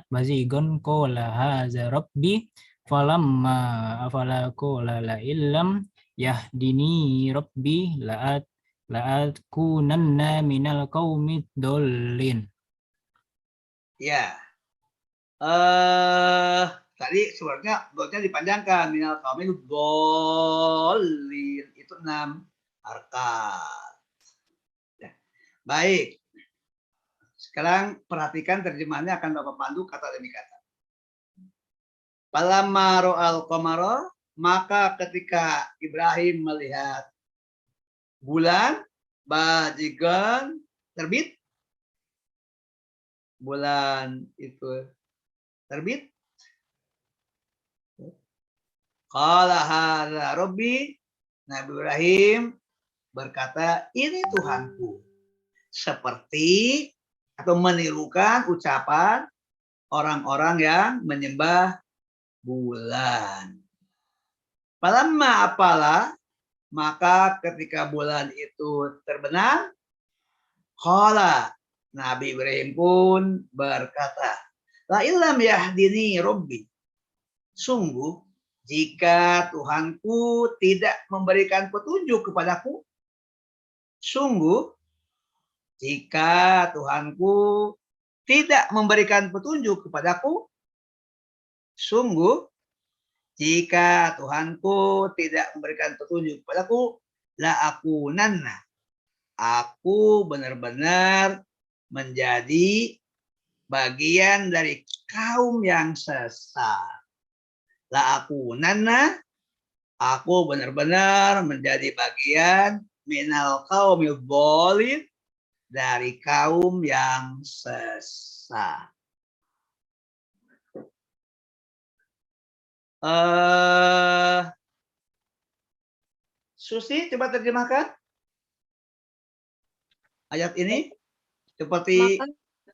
bazigon qala hadza rabbi falamma afala qala la illam yahdini rabbi la'at kunanna minal qaumid dollin. Ya. Tadi suratnya dotnya dipanjangkan, minal qaumil dhalin, itu 6 harkat. Ya. Baik. Sekarang perhatikan terjemahannya, akan Bapak pandu kata demi kata. Falamma ra'al qamara, maka ketika Ibrahim melihat bulan bazigan terbit, bulan itu terbit, qala hadza rabbi, Nabi Ibrahim berkata, ini Tuhanku. Seperti atau menirukan ucapan orang-orang yang menyembah bulan. Falamma apalah, maka ketika bulan itu terbenam, qala, Nabi Ibrahim pun berkata, la illam yahdini rabbi, sungguh jika Tuhanku tidak memberikan petunjuk kepadaku, sungguh jika Tuhanku tidak memberikan petunjuk kepadaku, sungguh jika Tuhanku tidak memberikan petunjuk kepadaku, la akunanna, aku benar-benar menjadi bagian dari kaum yang sesat. La akunanna, aku benar-benar menjadi bagian minal qaumil dhalin, dari kaum yang sesat. Susi, coba terjemahkan ayat ini seperti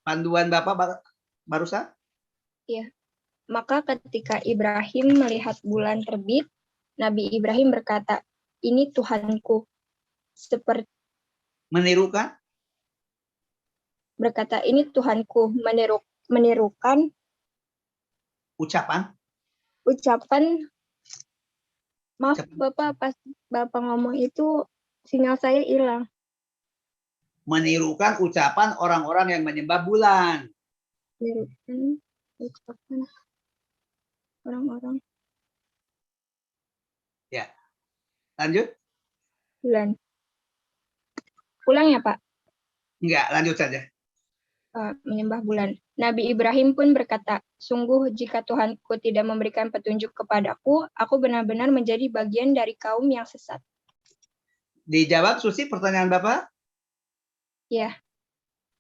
panduan Bapak barusan. Maka ketika Ibrahim melihat bulan terbit, Nabi Ibrahim berkata, ini Tuhanku. Seperti Menirukan berkata, ini Tuhanku, menirukan ucapan. Maaf Bapak, pas Bapak ngomong itu sinyal saya hilang. Menirukan ucapan orang-orang yang menyembah bulan. Menirukan ucapan orang-orang Ya, lanjut. bulan. Ulang ya Pak. Enggak, lanjut saja. Menyembah bulan. Nabi Ibrahim pun berkata, sungguh jika Tuhanku tidak memberikan petunjuk kepadaku, aku benar-benar menjadi bagian dari kaum yang sesat. Dijawab Susi pertanyaan Bapak? Ya.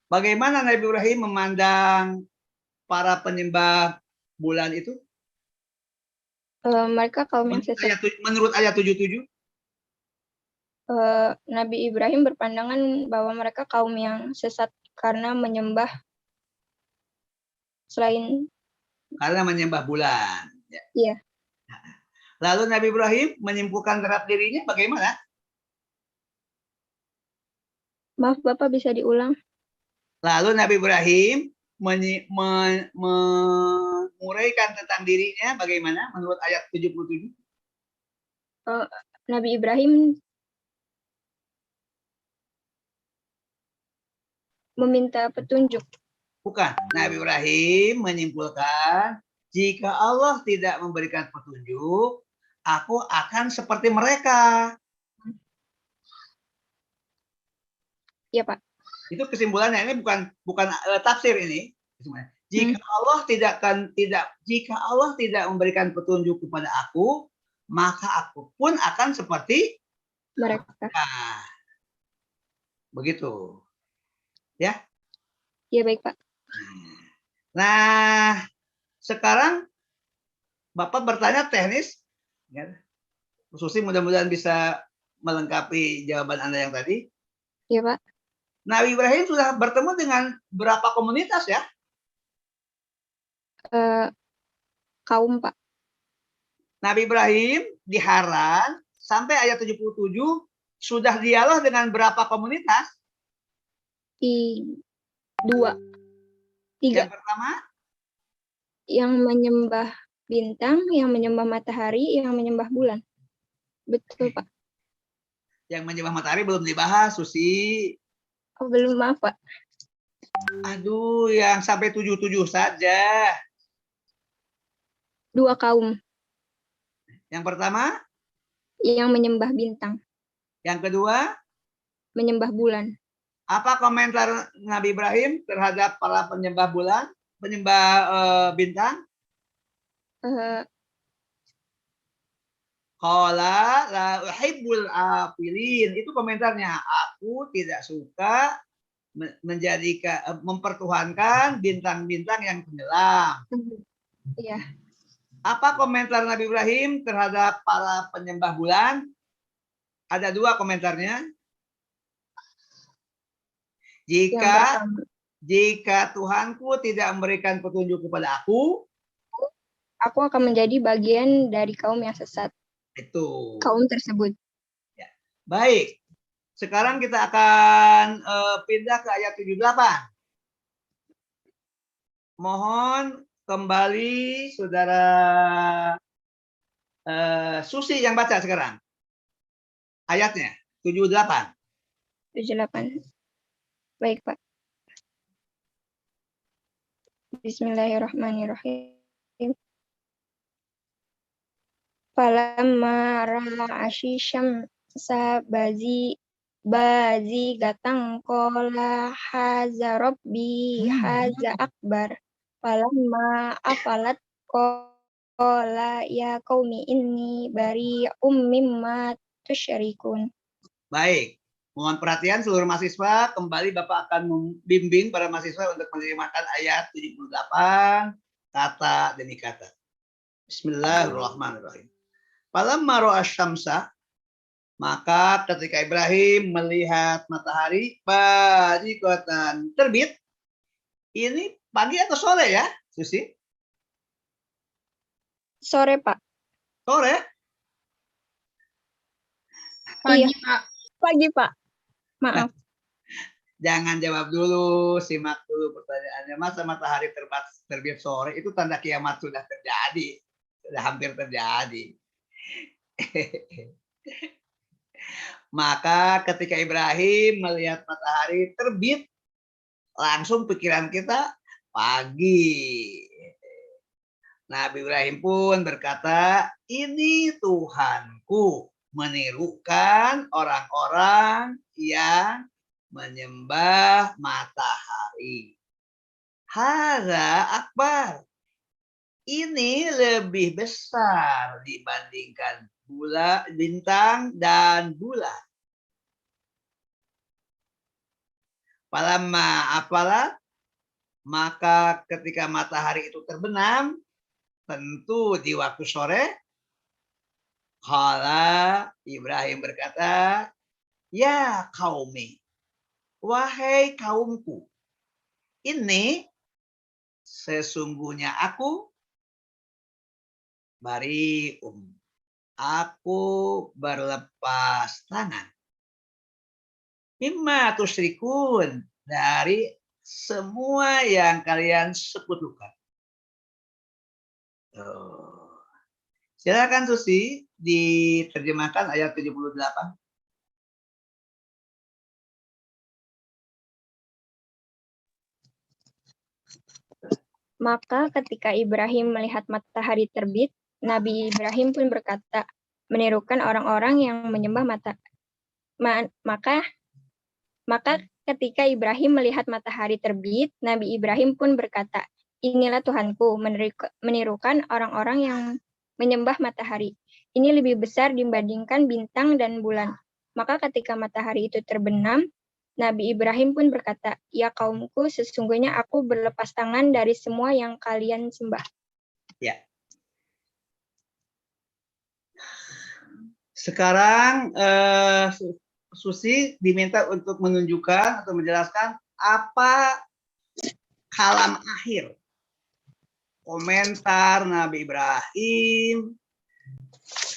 Bagaimana Nabi Ibrahim memandang para penyembah bulan itu? Mereka kaum yang sesat. Menurut ayat 77? Nabi Ibrahim berpandangan bahwa mereka kaum yang sesat karena menyembah selain Karena menyembah bulan. Ya. Iya. Lalu Nabi Ibrahim menyimpulkan terhadap dirinya bagaimana? Maaf Bapak, bisa diulang? Lalu Nabi Ibrahim menguraikan tentang dirinya bagaimana menurut ayat 77? Nabi Ibrahim meminta petunjuk. Bukan. Nabi Ibrahim menyimpulkan, jika Allah tidak memberikan petunjuk, aku akan seperti mereka. Iya Pak. Itu kesimpulannya, ini bukan tafsir ini. Jika Allah tidak memberikan petunjuk kepada aku, maka aku pun akan seperti Mereka. Begitu. Ya? Iya baik Pak. Nah, sekarang Bapak bertanya teknis, ya. Susi mudah-mudahan bisa melengkapi jawaban Anda yang tadi. Ya, Pak. Nabi Ibrahim sudah bertemu dengan berapa komunitas ya? Kaum, Pak. Nabi Ibrahim di Haran sampai ayat 77 sudah dialog dengan berapa komunitas? Dua. Tiga. Yang pertama, Yang menyembah bintang, yang menyembah matahari, yang menyembah bulan. Betul, Pak. yang menyembah matahari belum dibahas, Susi. Oh, belum, maaf, Pak. Aduh, yang sampai 77 saja. Dua kaum. Yang pertama, Yang menyembah bintang, yang kedua, menyembah bulan. apa komentar Nabi Ibrahim terhadap para penyembah bulan, penyembah bintang? Qala la uhibbul afilin. Itu komentarnya. Aku tidak suka mempertuhankan bintang-bintang yang tenggelam. Iya. Apa komentar Nabi Ibrahim terhadap para penyembah bulan? Ada dua komentarnya. Jika Tuhanku tidak memberikan petunjuk kepada aku akan menjadi bagian dari kaum yang sesat. Itu. Kaum tersebut. Ya. Baik. Sekarang kita akan pindah ke ayat 78. Mohon kembali saudara Susi yang baca sekarang. Ayatnya 78. 78. Baik, Pak. Bismillahirrahmanirrahim. Falamma ra'a syamsa bazi gatang qala haza rabbi haza akbar. Falamma afalat qala ya qaumi inni bari'um mimma tusyrikun. Baik. Mohon perhatian seluruh mahasiswa. Kembali Bapak akan membimbing para mahasiswa untuk menerjemahkan ayat 78 kata demi kata. Bismillahirrahmanirrahim. Falamma ra'a syamsa, maka ketika Ibrahim melihat matahari bazighatan terbit. Ini pagi atau sore ya, Susi? Sore, Pak. Sore? Pagi, Iya. Pak. Pagi, Pak. Maaf. Jangan jawab dulu, simak dulu pertanyaannya. Masa matahari terbit sore, itu tanda kiamat sudah terjadi. Sudah hampir terjadi. Maka ketika Ibrahim melihat matahari terbit, langsung pikiran kita pagi. Nabi Ibrahim pun berkata, ini Tuhanku, menirukan orang-orang yang menyembah matahari. Hadza akbar. Ini lebih besar dibandingkan bulan, bintang dan bulan. Falamma afalat, maka ketika matahari itu terbenam, tentu di waktu sore, qala Ibrahim berkata, ya qaumi, wahai kaumku, ini sesungguhnya aku aku berlepas tangan. Mimma tusyrikun, dari semua yang kalian sekutukan. Silakan Susi diterjemahkan ayat 78. Maka ketika Ibrahim melihat matahari terbit, Nabi Ibrahim pun berkata, menirukan orang-orang yang menyembah Maka ketika Ibrahim melihat matahari terbit, Nabi Ibrahim pun berkata, inilah Tuhanku, menirukan orang-orang yang menyembah matahari. Ini lebih besar dibandingkan bintang dan bulan. Maka ketika matahari itu terbenam, Nabi Ibrahim pun berkata, ya kaumku, sesungguhnya aku berlepas tangan dari semua yang kalian sembah. Ya. Sekarang Susi diminta untuk menunjukkan atau menjelaskan apa kalam akhir komentar Nabi Ibrahim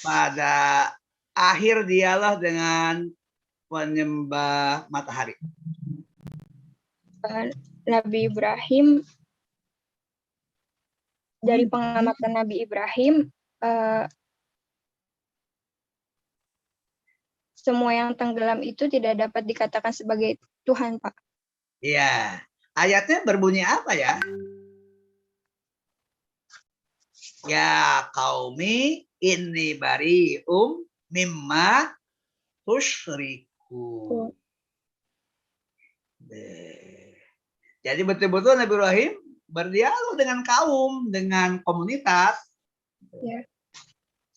pada akhir dialog dengan penyembah matahari. Nabi Ibrahim, dari pengamatan Nabi Ibrahim, semua yang tenggelam itu tidak dapat dikatakan sebagai Tuhan, Pak. Iya, ayatnya berbunyi apa ya? Ya qaumi inni bari'um mimma tusyriku. Jadi betul-betul Nabi Ibrahim berdialog dengan kaum, dengan komunitas. Ya.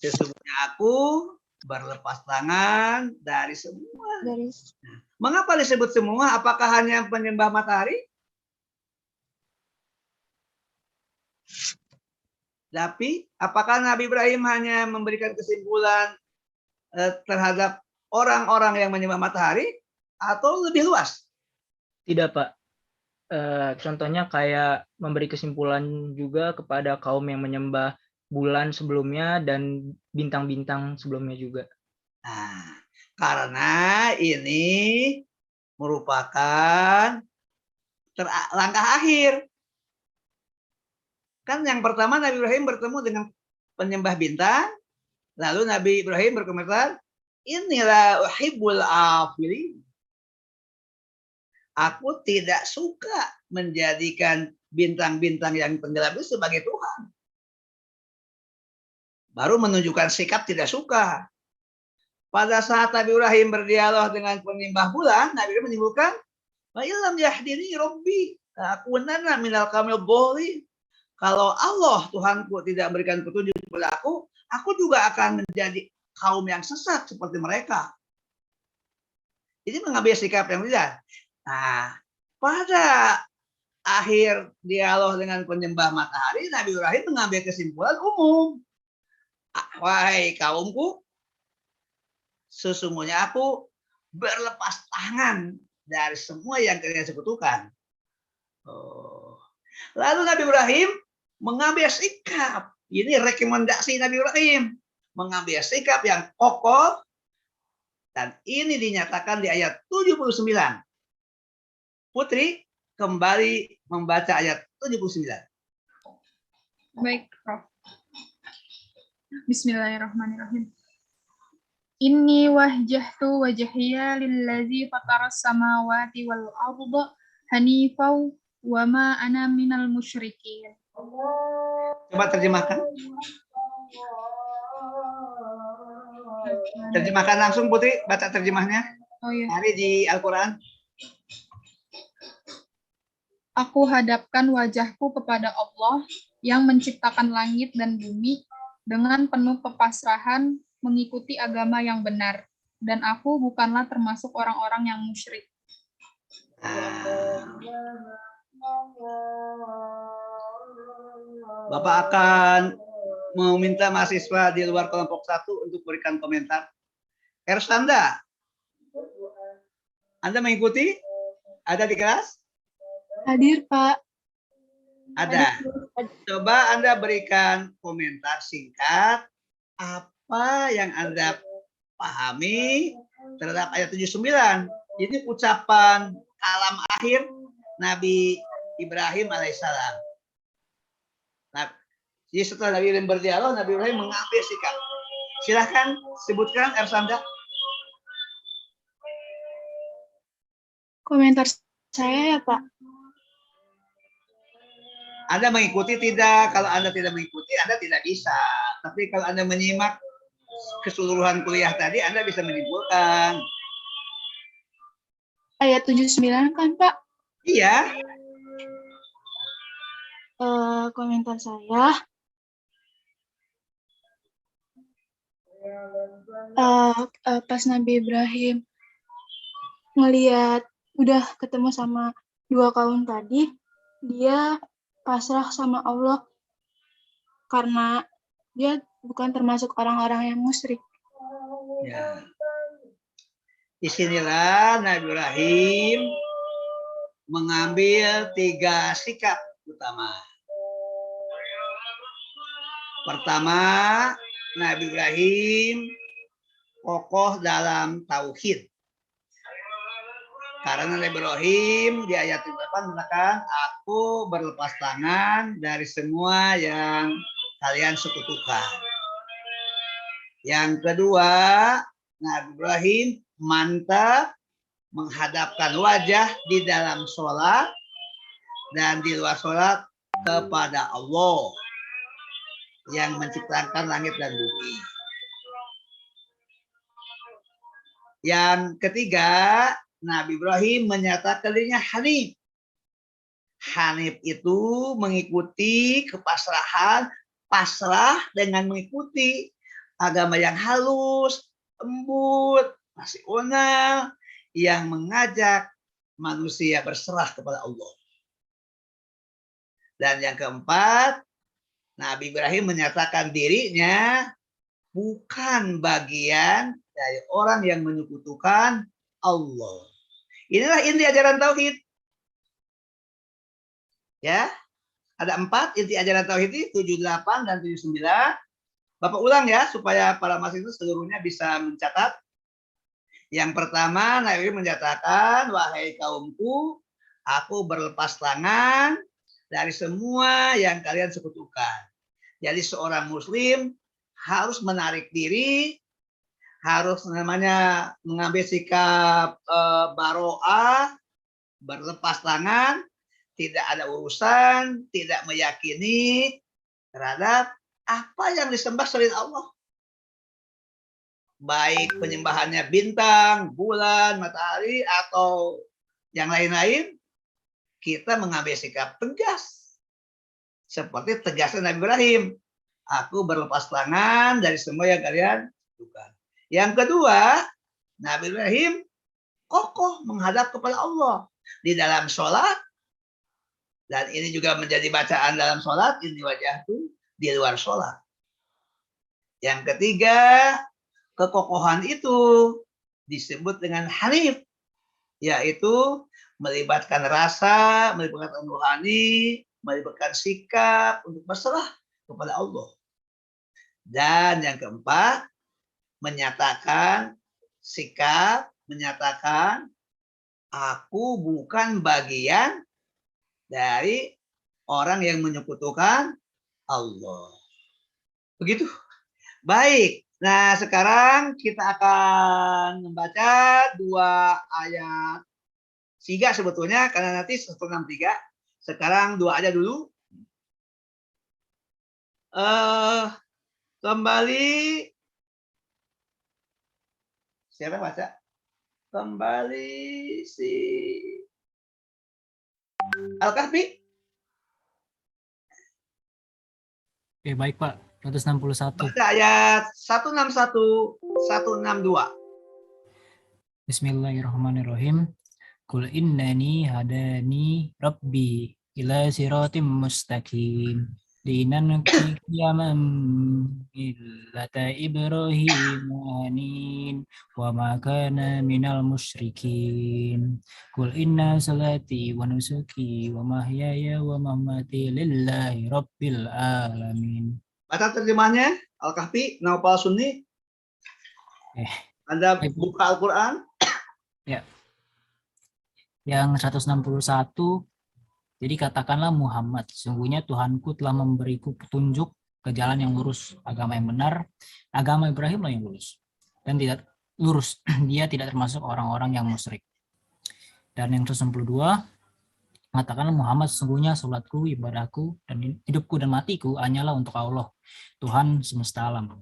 Sesungguhnya aku berlepas tangan dari semua. Mengapa disebut semua? Apakah hanya penyembah matahari? Tapi apakah Nabi Ibrahim hanya memberikan kesimpulan terhadap orang-orang yang menyembah matahari atau lebih luas? Tidak, Pak. Contohnya kayak memberi kesimpulan juga kepada kaum yang menyembah bulan sebelumnya dan bintang-bintang sebelumnya juga. Nah, karena ini merupakan langkah akhir. Kan yang pertama Nabi Ibrahim bertemu dengan penyembah bintang, lalu Nabi Ibrahim berkomentar, inilah uhibbul afilin. Aku tidak suka menjadikan bintang-bintang yang tenggelam itu sebagai Tuhan. Baru menunjukkan sikap tidak suka. Pada saat Nabi Ibrahim berdialog dengan penyembah bulan, Nabi Ibrahim menyebutkan, "Wa illam yahdini rabbi akunanna minal qawmil dhalin." Kalau Allah Tuhanku tidak memberikan petunjuk kepada aku juga akan menjadi kaum yang sesat seperti mereka. Ini mengambil sikap yang tidak. Nah, pada akhir dialog dengan penyembah matahari, Nabi Ibrahim mengambil kesimpulan umum. Wahai kaumku, sesungguhnya aku berlepas tangan dari semua yang kalian sekutukan. Lalu Nabi Ibrahim mengambil sikap. Ini rekomendasi Nabi Ibrahim. Mengambil sikap yang kokoh. Dan ini dinyatakan di ayat 79. Putri kembali membaca ayat 79. Baik, Prof. Bismillahirrahmanirrahim. Inni wajjahtu wajhiya lillazi fataras samawati wal arda hanifau wa ma ana minal musyrikin. Coba terjemahkan. Terjemahkan langsung Putri, baca terjemahnya. Oh iya. Hari di Al-Quran. Aku hadapkan wajahku kepada Allah yang menciptakan langit dan bumi dengan penuh kepasrahan mengikuti agama yang benar. Dan aku bukanlah termasuk orang-orang yang musyrik. Bapak akan meminta mahasiswa di luar kelompok 1 untuk berikan komentar. Ersanda, Anda mengikuti? Ada di kelas? Hadir, Pak. Ada. Coba Anda berikan komentar singkat apa yang Anda pahami terhadap ayat 79. Ini ucapan kalam akhir Nabi Ibrahim alaihissalam. Nah, jadi setelah Nabi Ibrahim berdialog, Nabi Ibrahim mengambil sikap. Silahkan sebutkan Ersanda. Komentar saya ya, Pak. Anda mengikuti tidak? Kalau Anda tidak mengikuti, Anda tidak bisa. Tapi kalau Anda menyimak keseluruhan kuliah tadi, Anda bisa menyimpulkan. Ayat 79 kan, Pak? Iya. Komentar saya. Pas Nabi Ibrahim ngelihat udah ketemu sama dua kaum tadi, dia pasrah sama Allah karena dia bukan termasuk orang-orang yang musyrik. Ya. Disinilah Nabi Ibrahim mengambil 3 sikap utama. Pertama, Nabi Ibrahim kokoh dalam tauhid. Karena Nabi Ibrahim di ayat 8 mengatakan, aku berlepas tangan dari semua yang kalian sekutukan. Yang kedua, Nabi Ibrahim mantap menghadapkan wajah di dalam sholat dan di luar sholat kepada Allah yang menciptakan langit dan bumi. Yang ketiga, Nabi Ibrahim menyatakan dirinya Hanif. Hanif itu mengikuti kepasrahan, pasrah dengan mengikuti agama yang halus, lembut, rasional, yang mengajak manusia berserah kepada Allah. Dan yang keempat, Nabi Ibrahim menyatakan dirinya bukan bagian dari orang yang menyekutukan Allah. Inilah inti ajaran tauhid. Ya, ada 4 inti ajaran tauhid ini, 7, 8, dan 7, 9. Bapak ulang ya, supaya para mahasiswa seluruhnya bisa mencatat. Yang pertama, Nabi menyatakan, wahai kaumku, aku berlepas tangan dari semua yang kalian sekutukan. Jadi seorang muslim harus menarik diri, harus namanya mengambil sikap baro'ah, berlepas tangan, tidak ada urusan, tidak meyakini terhadap apa yang disembah selain Allah. Baik penyembahannya bintang, bulan, matahari, atau yang lain-lain, kita mengambil sikap tegas. Seperti tegasnya Nabi Ibrahim. Aku berlepas tangan dari semua yang kalian lakukan. Yang kedua, Nabi Ibrahim kokoh menghadap kepada Allah di dalam sholat. Dan ini juga menjadi bacaan dalam sholat. Ini wajahku di luar sholat. Yang ketiga, kekokohan itu disebut dengan hanif. Yaitu melibatkan rasa, melibatkan rohani, melibatkan sikap untuk berserah kepada Allah. Dan yang keempat, menyatakan sikap, menyatakan aku bukan bagian dari orang yang menyekutukan Allah. Begitu. Baik. Nah, sekarang kita akan membaca 2 ayat. 3 sebetulnya, karena nanti 163. Sekarang 2 aja dulu. Kembali. Siapa baca? Kembali si Al-Kahfi. Oke, baik Pak. 161. Baca ayat 161, 162. Bismillahirrahmanirrahim. Qul innani hadani rabbi ila siratim mustaqim. Dinan qiyaman millata Ibrahim hanin wa ma kana minal musyrikin. Qul inna salati wa nusuki wa mahyaya wa mamati lillahi rabbil alamin. Baca terjemahnya Al-Kahfi, Naufal Sunni. Anda buka Al-Quran. Ya. Yang 161. Jadi katakanlah Muhammad, sesungguhnya Tuhanku telah memberiku petunjuk ke jalan yang lurus, agama yang benar, agama Ibrahimlah yang lurus. Dan tidak lurus, dia tidak termasuk orang-orang yang musyrik. Dan yang 162, katakanlah Muhammad, sesungguhnya salatku, ibadahku, dan hidupku dan matiku hanyalah untuk Allah, Tuhan semesta alam.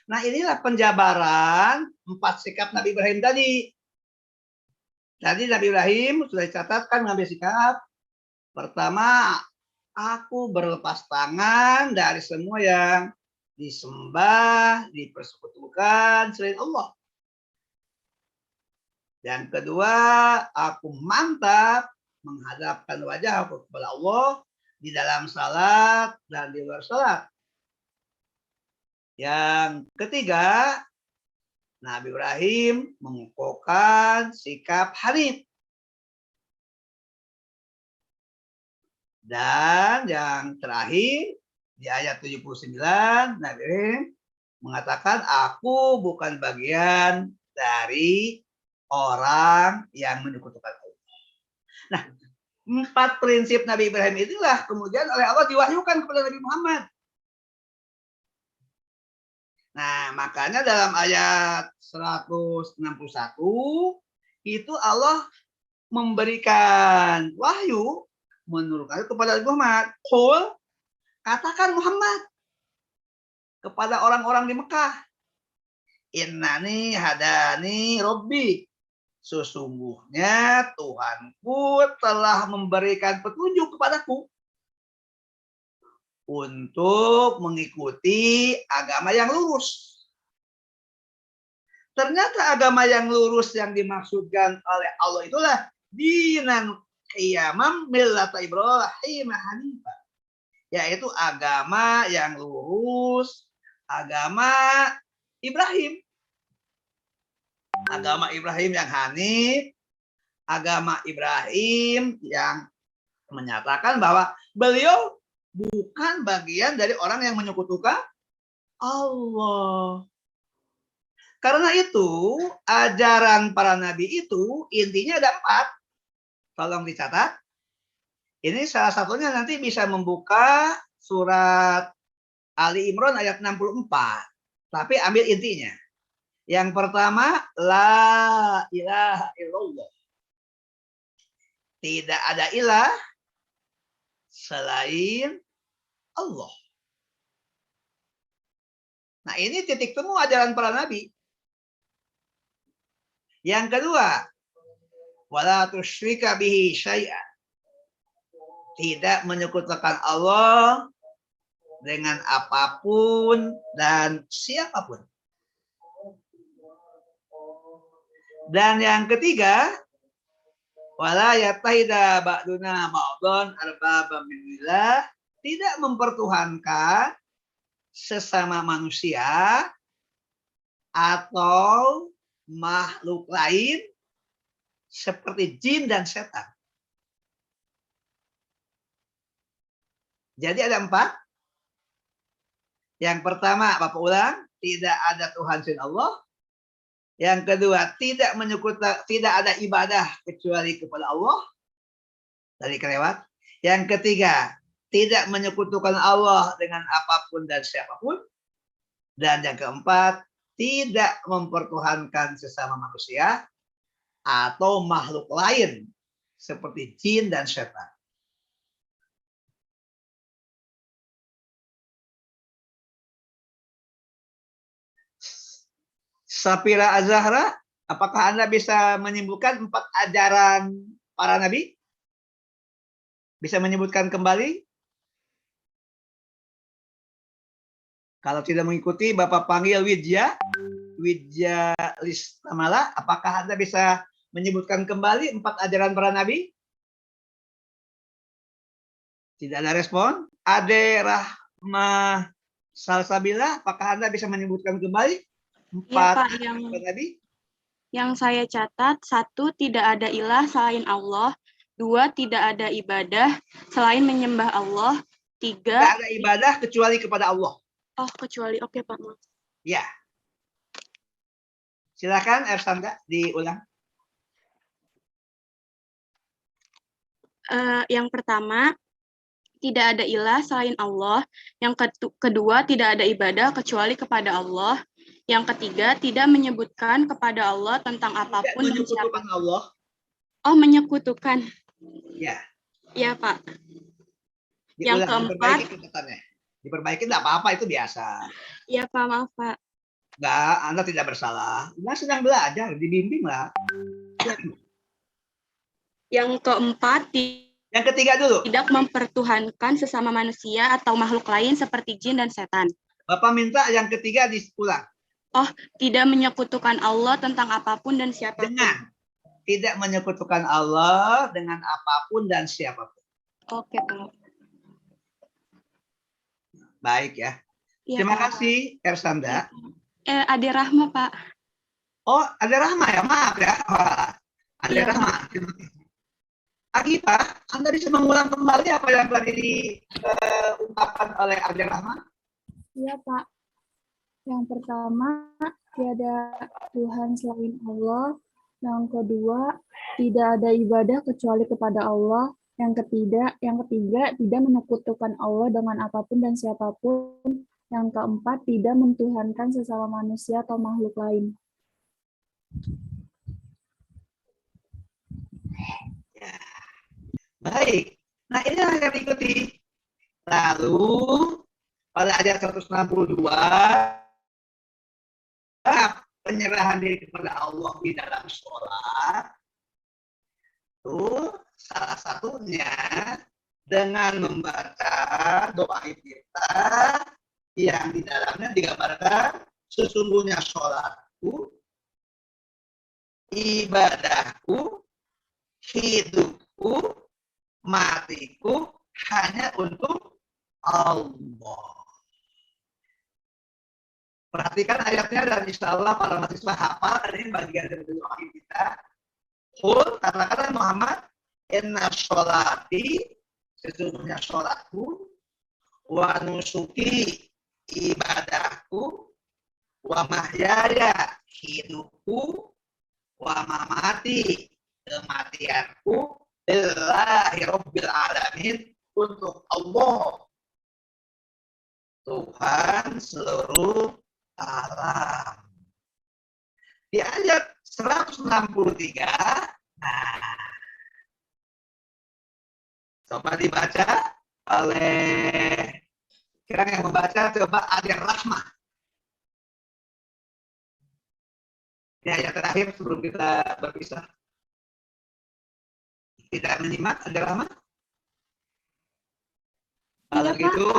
Nah, inilah penjabaran 4 sikap Nabi Ibrahim tadi. Tadi Nabi Ibrahim sudah dicatatkan mengambil sikap. Pertama, aku berlepas tangan dari semua yang disembah, dipersekutukan selain Allah. Dan kedua, aku mantap menghadapkan wajah aku kepada Allah di dalam salat dan di luar salat. Yang ketiga, Nabi Ibrahim mengukuhkan sikap hanif. Dan yang terakhir di ayat 79, Nabi Ibrahim mengatakan, aku bukan bagian dari orang yang menyekutukan Allah. Nah, 4 prinsip Nabi Ibrahim itulah kemudian oleh Allah diwahyukan kepada Nabi Muhammad. Nah, makanya dalam ayat 161 itu Allah memberikan wahyu menurunkan kepada Nabi Muhammad. Qul, katakan Muhammad kepada orang-orang di Mekah. Innani hadani Robbi. Sesungguhnya Tuhanku telah memberikan petunjuk kepadaku untuk mengikuti agama yang lurus. Ternyata agama yang lurus yang dimaksudkan oleh Allah itulah dinan qiyamam millata Ibrahim hanifah, yaitu agama yang lurus, agama Ibrahim. Agama Ibrahim yang hanif, agama Ibrahim yang menyatakan bahwa beliau bukan bagian dari orang yang menyekutukan Allah. Karena itu, ajaran para nabi itu intinya ada 4. Tolong dicatat. Ini salah satunya nanti bisa membuka surat Ali Imran ayat 64. Tapi ambil intinya. Yang pertama, la ilaha illallah. Tidak ada ilah selain Allah. Nah, ini titik temu ajaran para nabi. Yang kedua, wala tusyrika bihi syai'an. Tidak menyekutukan Allah dengan apapun dan siapapun. Dan yang ketiga, wala yataida ba'duna ba'dhan arbaba minillah. Tidak mempertuhankan sesama manusia atau makhluk lain seperti jin dan setan. Jadi ada 4. Yang pertama, Bapak ulang, tidak ada Tuhan selain Allah. Yang kedua, tidak ada ibadah kecuali kepada Allah. Tadi kelewat. Yang ketiga, tidak menyekutukan Allah dengan apapun dan siapapun. Dan yang keempat, tidak mempertuhankan sesama manusia atau makhluk lain seperti jin dan setan. Safira Az-Zahra, apakah Anda bisa menyebutkan 4 ajaran para nabi? Bisa menyebutkan kembali? Kalau tidak mengikuti, Bapak panggil Widya Listamala. Apakah Anda bisa menyebutkan kembali 4 ajaran para nabi? Tidak ada respon. Ade Rahmah Salsabila, apakah Anda bisa menyebutkan kembali 4 Pak, ajaran para nabi? yang saya catat, 1, tidak ada ilah selain Allah. 2, tidak ada ibadah selain menyembah Allah. 3, tidak ada ibadah kecuali kepada Allah. Oh, kecuali, oke Pak. Ya. Silakan Ersanda diulang. Yang pertama, tidak ada ilah selain Allah. Yang kedua, tidak ada ibadah kecuali kepada Allah. Yang ketiga, tidak menyebutkan kepada Allah tentang apapun dan siapa. Allah. Oh, menyekutukan. Ya. Ya, Pak. Diulang, Yang keempat, diperbaiki enggak apa-apa, itu biasa. ya Pak, maaf Pak. Enggak, Anda tidak bersalah. Anda sedang belajar, dibimbing lah. Ya. Yang keempat, yang ketiga dulu. Tidak mempertuhankan sesama manusia atau makhluk lain seperti jin dan setan. Bapak minta yang ketiga diulang. Oh, tidak menyekutukan Allah tentang apapun dan siapapun. Dengan tidak menyekutukan Allah dengan apapun dan siapapun. Oke, Pak. Baik ya. Ya, Terima Pak. kasih Ersanda. Ade Rahma, Pak. Oh, ada Rahma ya, maaf ya. Wah, ada Iya, Rahma. Agita, Anda bisa mengulang kembali apa yang tadi diungkapkan oleh Ade Rahma? Iya, Pak. Yang pertama, tiada Tuhan selain Allah. Yang kedua, tidak ada ibadah kecuali kepada Allah. Yang ketiga, tidak menyekutukan Allah dengan apapun dan siapapun. Yang keempat, tidak mentuhankan sesama manusia atau makhluk lain. Ya. Baik. Nah, ini yang diikuti. Lalu, pada ayat 162, penyerahan diri kepada Allah di dalam sholat, itu salah satunya dengan membaca doa kita yang di dalamnya digambarkan sesungguhnya sholatku, ibadahku, hidupku, matiku hanya untuk Allah. Perhatikan ayatnya dan insya Allah para mahasiswa hafal, karena ini bagian dari doa kita. Qul, katakanlah Muhammad, inna sholati, sesungguhnya sholatku, wa nusuki, ibadahku, wa mahyaya, hidupku, wa mamati, kematianku, lillahi rabbil alamin, untuk Allah, Tuhan seluruh alam. Di ayat 163, nah, coba dibaca oleh kira yang membaca, coba Ade Rahma. Ini ayat terakhir sebelum kita berpisah. Tidak menyimak Ade Rahma? Kalau Iya, gitu,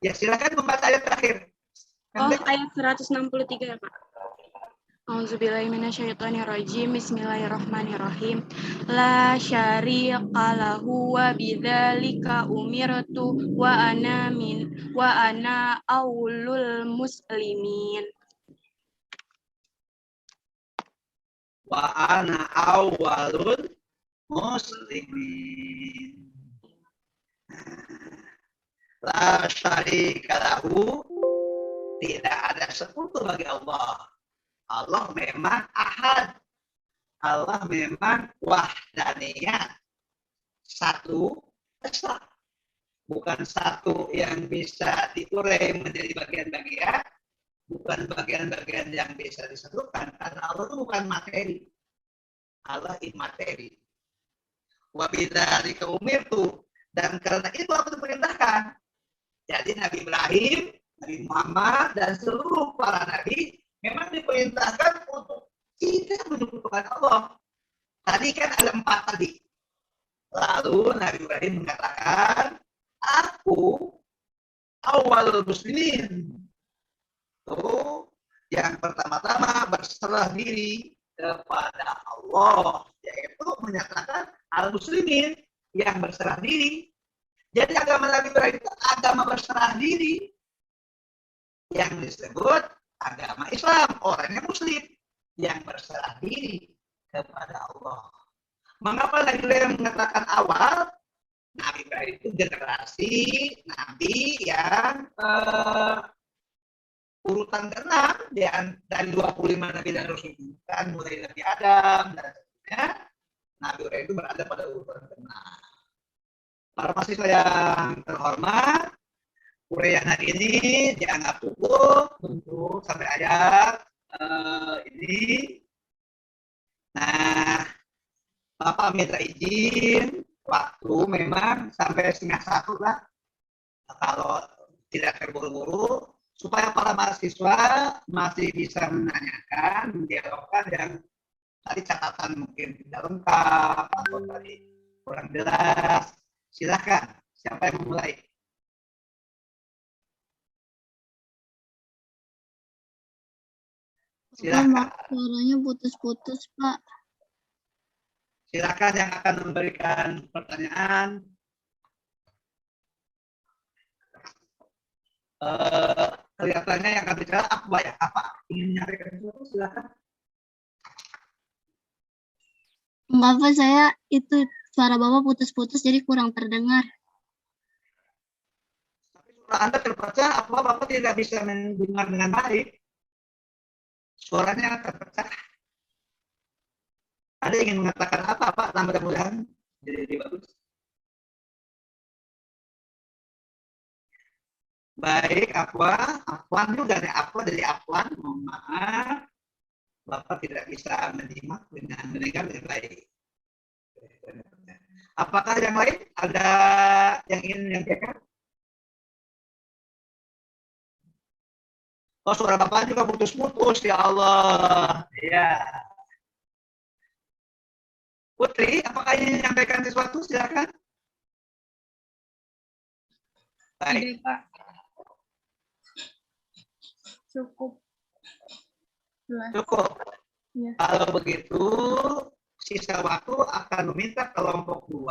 ya silakan membaca ayat terakhir. Oh, ayat 163 ya, Pak. Auzubillahiminasyaitonirrajim. Bismillahirrahmanirrahim. La syariqa lahu wa bidzalika umirtu wa ana awwalul muslimin. Wa ana awwalul muslimin. La syarika lahu, tidak ada sekutu bagi Allah. Allah memang ahad. Allah memang wahdaniyat. Satu esa. Bukan satu yang bisa diurai menjadi bagian-bagian, bukan bagian-bagian yang bisa disatukan, karena Allah itu bukan materi. Allah imateri. Wa bidzalika umirtu, dan karena itu aku diperintahkan. Jadi Nabi Ibrahim, Nabi Muhammad, dan seluruh para nabi memang diperintahkan untuk tidak menyekutukan Allah. Tadi kan ada 4 tadi. Lalu Nabi Ibrahim mengatakan, aku awal muslimin. Tuh, yang pertama-tama berserah diri kepada Allah, yaitu menyatakan al-muslimin, yang berserah diri. Jadi agama Nabi Ibrahim itu agama berserah diri, yang disebut agama Islam, orangnya muslim yang berserah diri kepada Allah. Mengapa Nabi Ibrahim mengatakan awal? Nabi Ibrahim itu generasi Nabi yang urutan ke-6 dari 25 Nabi dan Rasul, kan mulai Nabi Adam dan sebagainya. Nabi Ibrahim itu berada pada urutan ke-6. Para mahasiswa yang terhormat, uraian hari ini dianggap cukup untuk sampai ayat ini. Nah, Bapak minta izin, waktu memang sampai 12:30 lah, kalau tidak terburu-buru, supaya para mahasiswa masih bisa menanyakan, mendialogkan yang tadi catatan mungkin tidak lengkap atau tadi kurang jelas. Silakan, siapa yang memulai? Silakan. Suaranya putus-putus, Pak. Silakan yang akan memberikan pertanyaan. Kelihatannya yang akan bicara apa ya? Apa ingin menyampaikan sesuatu? Silakan. Enggak apa, saya itu suara Bapak putus-putus jadi kurang terdengar. Tapi suara Anda terpecah, apa Bapak tidak bisa mendengar dengan baik? Suaranya terpecah. Ada ingin mengatakan apa, Pak? Mudah-mudahan jadi bagus. Baik, Afwan juga nih, dari Afwan, mohon maaf. Bapak tidak bisa menyimak dengan mendengar dengan baik. Apakah yang lain ada yang ingin menyampaikan? Oh, suara Bapak juga putus-putus, ya Allah. Ya. Putri, apakah ingin menyampaikan sesuatu? Silakan. Baik. Tidak, Pak. Cukup. Jelas. Cukup. Ya. Kalau begitu, sisa waktu akan meminta kelompok 2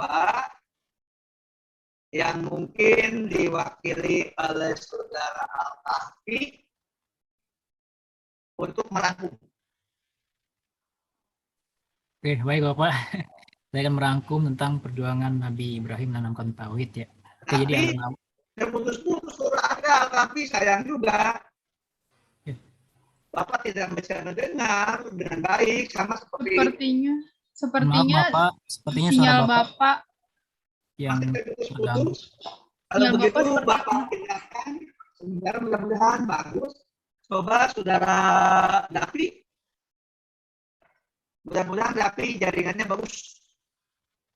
yang mungkin diwakili oleh Saudara Al-Kahfi untuk merangkum. Oke, baik Bapak. Saya akan merangkum tentang perjuangan Nabi Ibrahim menanamkan tauhid ya. Oke, jadi yang pertama. Terputus-putus suara Anda, Al-Kahfi, sayang juga. Bapak tidak bisa mendengar dengan baik, sama seperti Sepertinya Maaf, Pak. Sepertinya sinyal suara Bapak yang terganggu. Kalau Sinyal begitu Bapak Bapak tinggalkan sebentar, mudah-mudahan bagus. Coba Saudara Dapi, mudah-mudahan Dapi jaringannya bagus.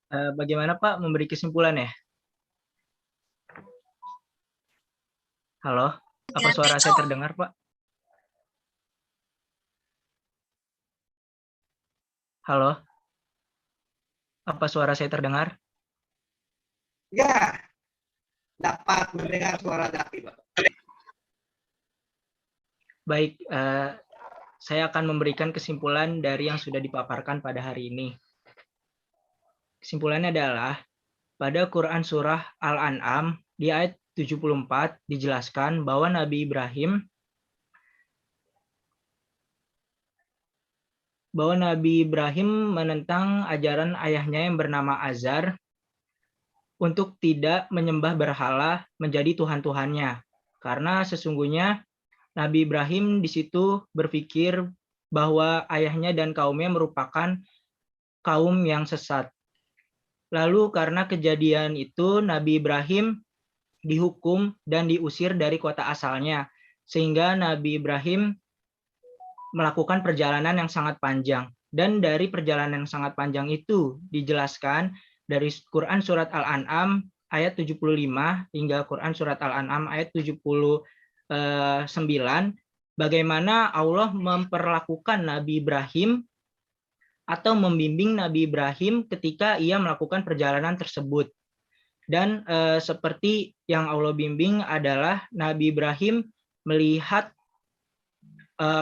Bagaimana Pak memberi kesimpulan ya? Halo, apa suara saya terdengar Pak? Halo, apa suara saya terdengar? Ya, dapat mendengar suara Dapi, Pak. Baik, saya akan memberikan kesimpulan dari yang sudah dipaparkan pada hari ini. Kesimpulannya adalah, pada Quran Surah Al-An'am di ayat 74 dijelaskan bahwa Nabi Ibrahim menentang ajaran ayahnya yang bernama Azar untuk tidak menyembah berhala menjadi Tuhan-Tuhannya. Karena sesungguhnya Nabi Ibrahim di situ berpikir bahwa ayahnya dan kaumnya merupakan kaum yang sesat. Lalu karena kejadian itu Nabi Ibrahim dihukum dan diusir dari kota asalnya, sehingga Nabi Ibrahim melakukan perjalanan yang sangat panjang. Dan dari perjalanan yang sangat panjang itu dijelaskan dari Quran Surat Al-An'am ayat 75 hingga Quran Surat Al-An'am ayat 79, bagaimana Allah memperlakukan Nabi Ibrahim atau membimbing Nabi Ibrahim ketika ia melakukan perjalanan tersebut. Dan seperti yang Allah bimbing adalah Nabi Ibrahim melihat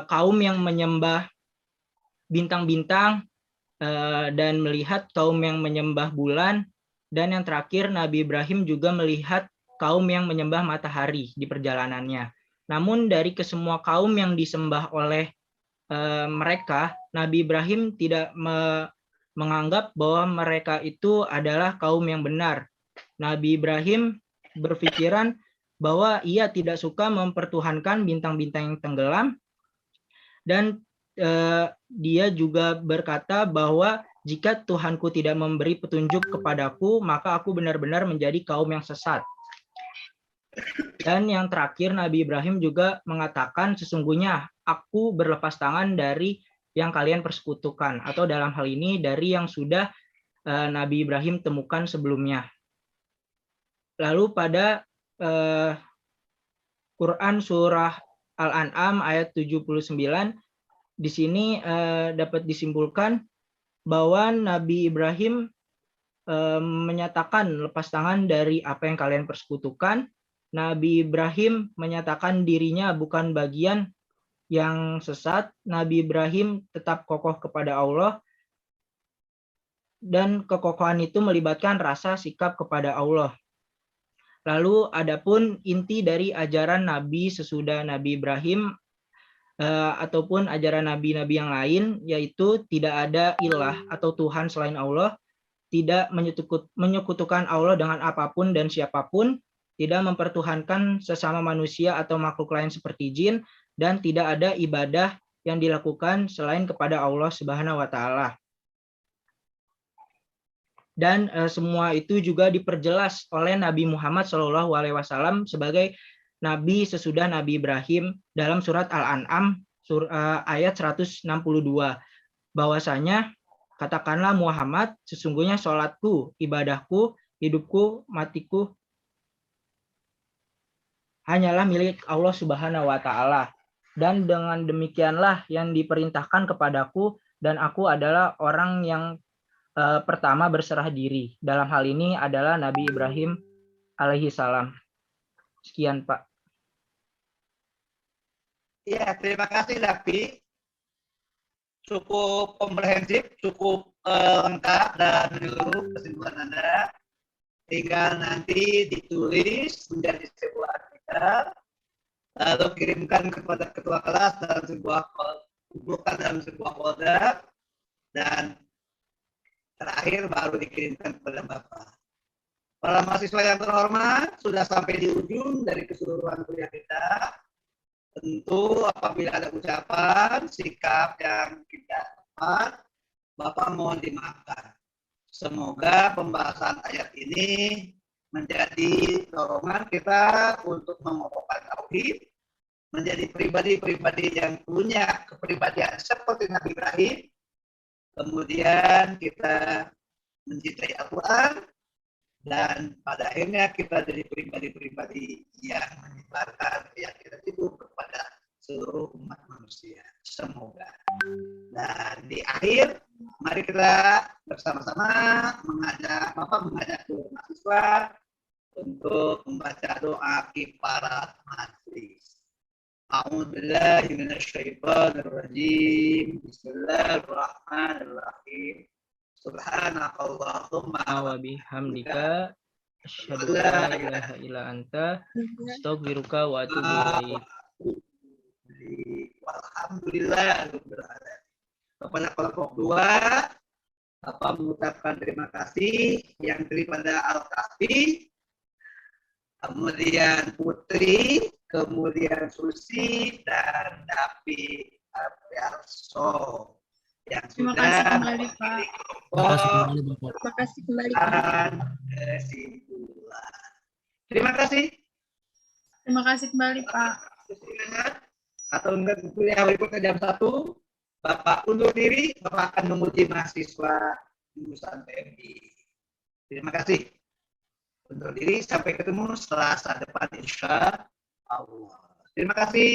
kaum yang menyembah bintang-bintang dan melihat kaum yang menyembah bulan, dan yang terakhir Nabi Ibrahim juga melihat kaum yang menyembah matahari di perjalanannya. Namun dari kesemua kaum yang disembah oleh mereka, Nabi Ibrahim tidak menganggap bahwa mereka itu adalah kaum yang benar. Nabi Ibrahim berpikiran bahwa ia tidak suka mempertuhankan bintang-bintang yang tenggelam, dan dia juga berkata bahwa jika Tuhanku tidak memberi petunjuk kepadaku, maka aku benar-benar menjadi kaum yang sesat. Dan yang terakhir, Nabi Ibrahim juga mengatakan, sesungguhnya aku berlepas tangan dari yang kalian persekutukan, atau dalam hal ini dari yang sudah Nabi Ibrahim temukan sebelumnya. Lalu pada Quran Surah Al-An'am ayat 79, di sini dapat disimpulkan bahwa Nabi Ibrahim menyatakan lepas tangan dari apa yang kalian persekutukan. Nabi Ibrahim menyatakan dirinya bukan bagian yang sesat. Nabi Ibrahim tetap kokoh kepada Allah, dan kekokohan itu melibatkan rasa sikap kepada Allah. Lalu adapun inti dari ajaran Nabi sesudah Nabi Ibrahim ataupun ajaran nabi-nabi yang lain, yaitu tidak ada ilah atau Tuhan selain Allah, tidak menyekutukan Allah dengan apapun dan siapapun, tidak mempertuhankan sesama manusia atau makhluk lain seperti jin, dan tidak ada ibadah yang dilakukan selain kepada Allah Subhanahu wa Ta'ala. Dan semua itu juga diperjelas oleh Nabi Muhammad SAW sebagai Nabi sesudah Nabi Ibrahim dalam surat Al-An'am ayat 162. Bahwasanya katakanlah Muhammad, sesungguhnya sholatku, ibadahku, hidupku, matiku hanyalah milik Allah Subhanahu wa Ta'ala. Dan dengan demikianlah yang diperintahkan kepadaku, dan aku adalah orang yang pertama berserah diri. Dalam hal ini adalah Nabi Ibrahim alaihi salam. Sekian, Pak. Ya, terima kasih Dapi. Cukup komprehensif, cukup lengkap dan menyeluruh kesimpulan Anda. Tinggal nanti ditulis menjadi sebuah artikel, lalu kirimkan kepada ketua kelas dalam sebuah kumpulkan dalam sebuah folder, dan terakhir baru dikirimkan kepada Bapak. Para mahasiswa yang terhormat, sudah sampai di ujung dari keseluruhan kuliah kita. Tentu apabila ada ucapan, sikap yang tidak tepat, Bapak mohon dimaafkan. Semoga pembahasan ayat ini menjadi dorongan kita untuk mengokohkan tauhid, menjadi pribadi-pribadi yang punya kepribadian seperti Nabi Ibrahim. Kemudian kita mencintai Al-Quran, dan pada akhirnya kita jadi pribadi-pribadi yang menyebarkan keyakinan itu kepada seluruh umat manusia. Semoga. Dan di akhir, mari kita bersama-sama mengajak seluruh mahasiswa untuk membaca doa kifarat majlis. A'udzubillahi minasyaitonirrajim. Bismillahirrahmanirrahim. Subhanakallahumma wa bihamdika asyhadu an la ilaha illa anta astaghfiruka wa atubu ilaik. Alhamdulillah. Kepada kelompok 2, Bapak mengucapkan terima kasih yang daripada Al-Kahfi, kemudian Putri, kemudian Susi, dan Dapi Arso yang Terima sudah kasih kembali, Pak. Terima kasih kembali. dan kesimpulan. Terima kasih. Terima kasih kembali, Pak. Atau enggak kuliah berikutnya jam 1, Bapak undur diri, Bapak akan memuji mahasiswa lulusan PMI. Terima kasih. Undur diri, sampai ketemu Selasa depan insya Allah. Terima kasih.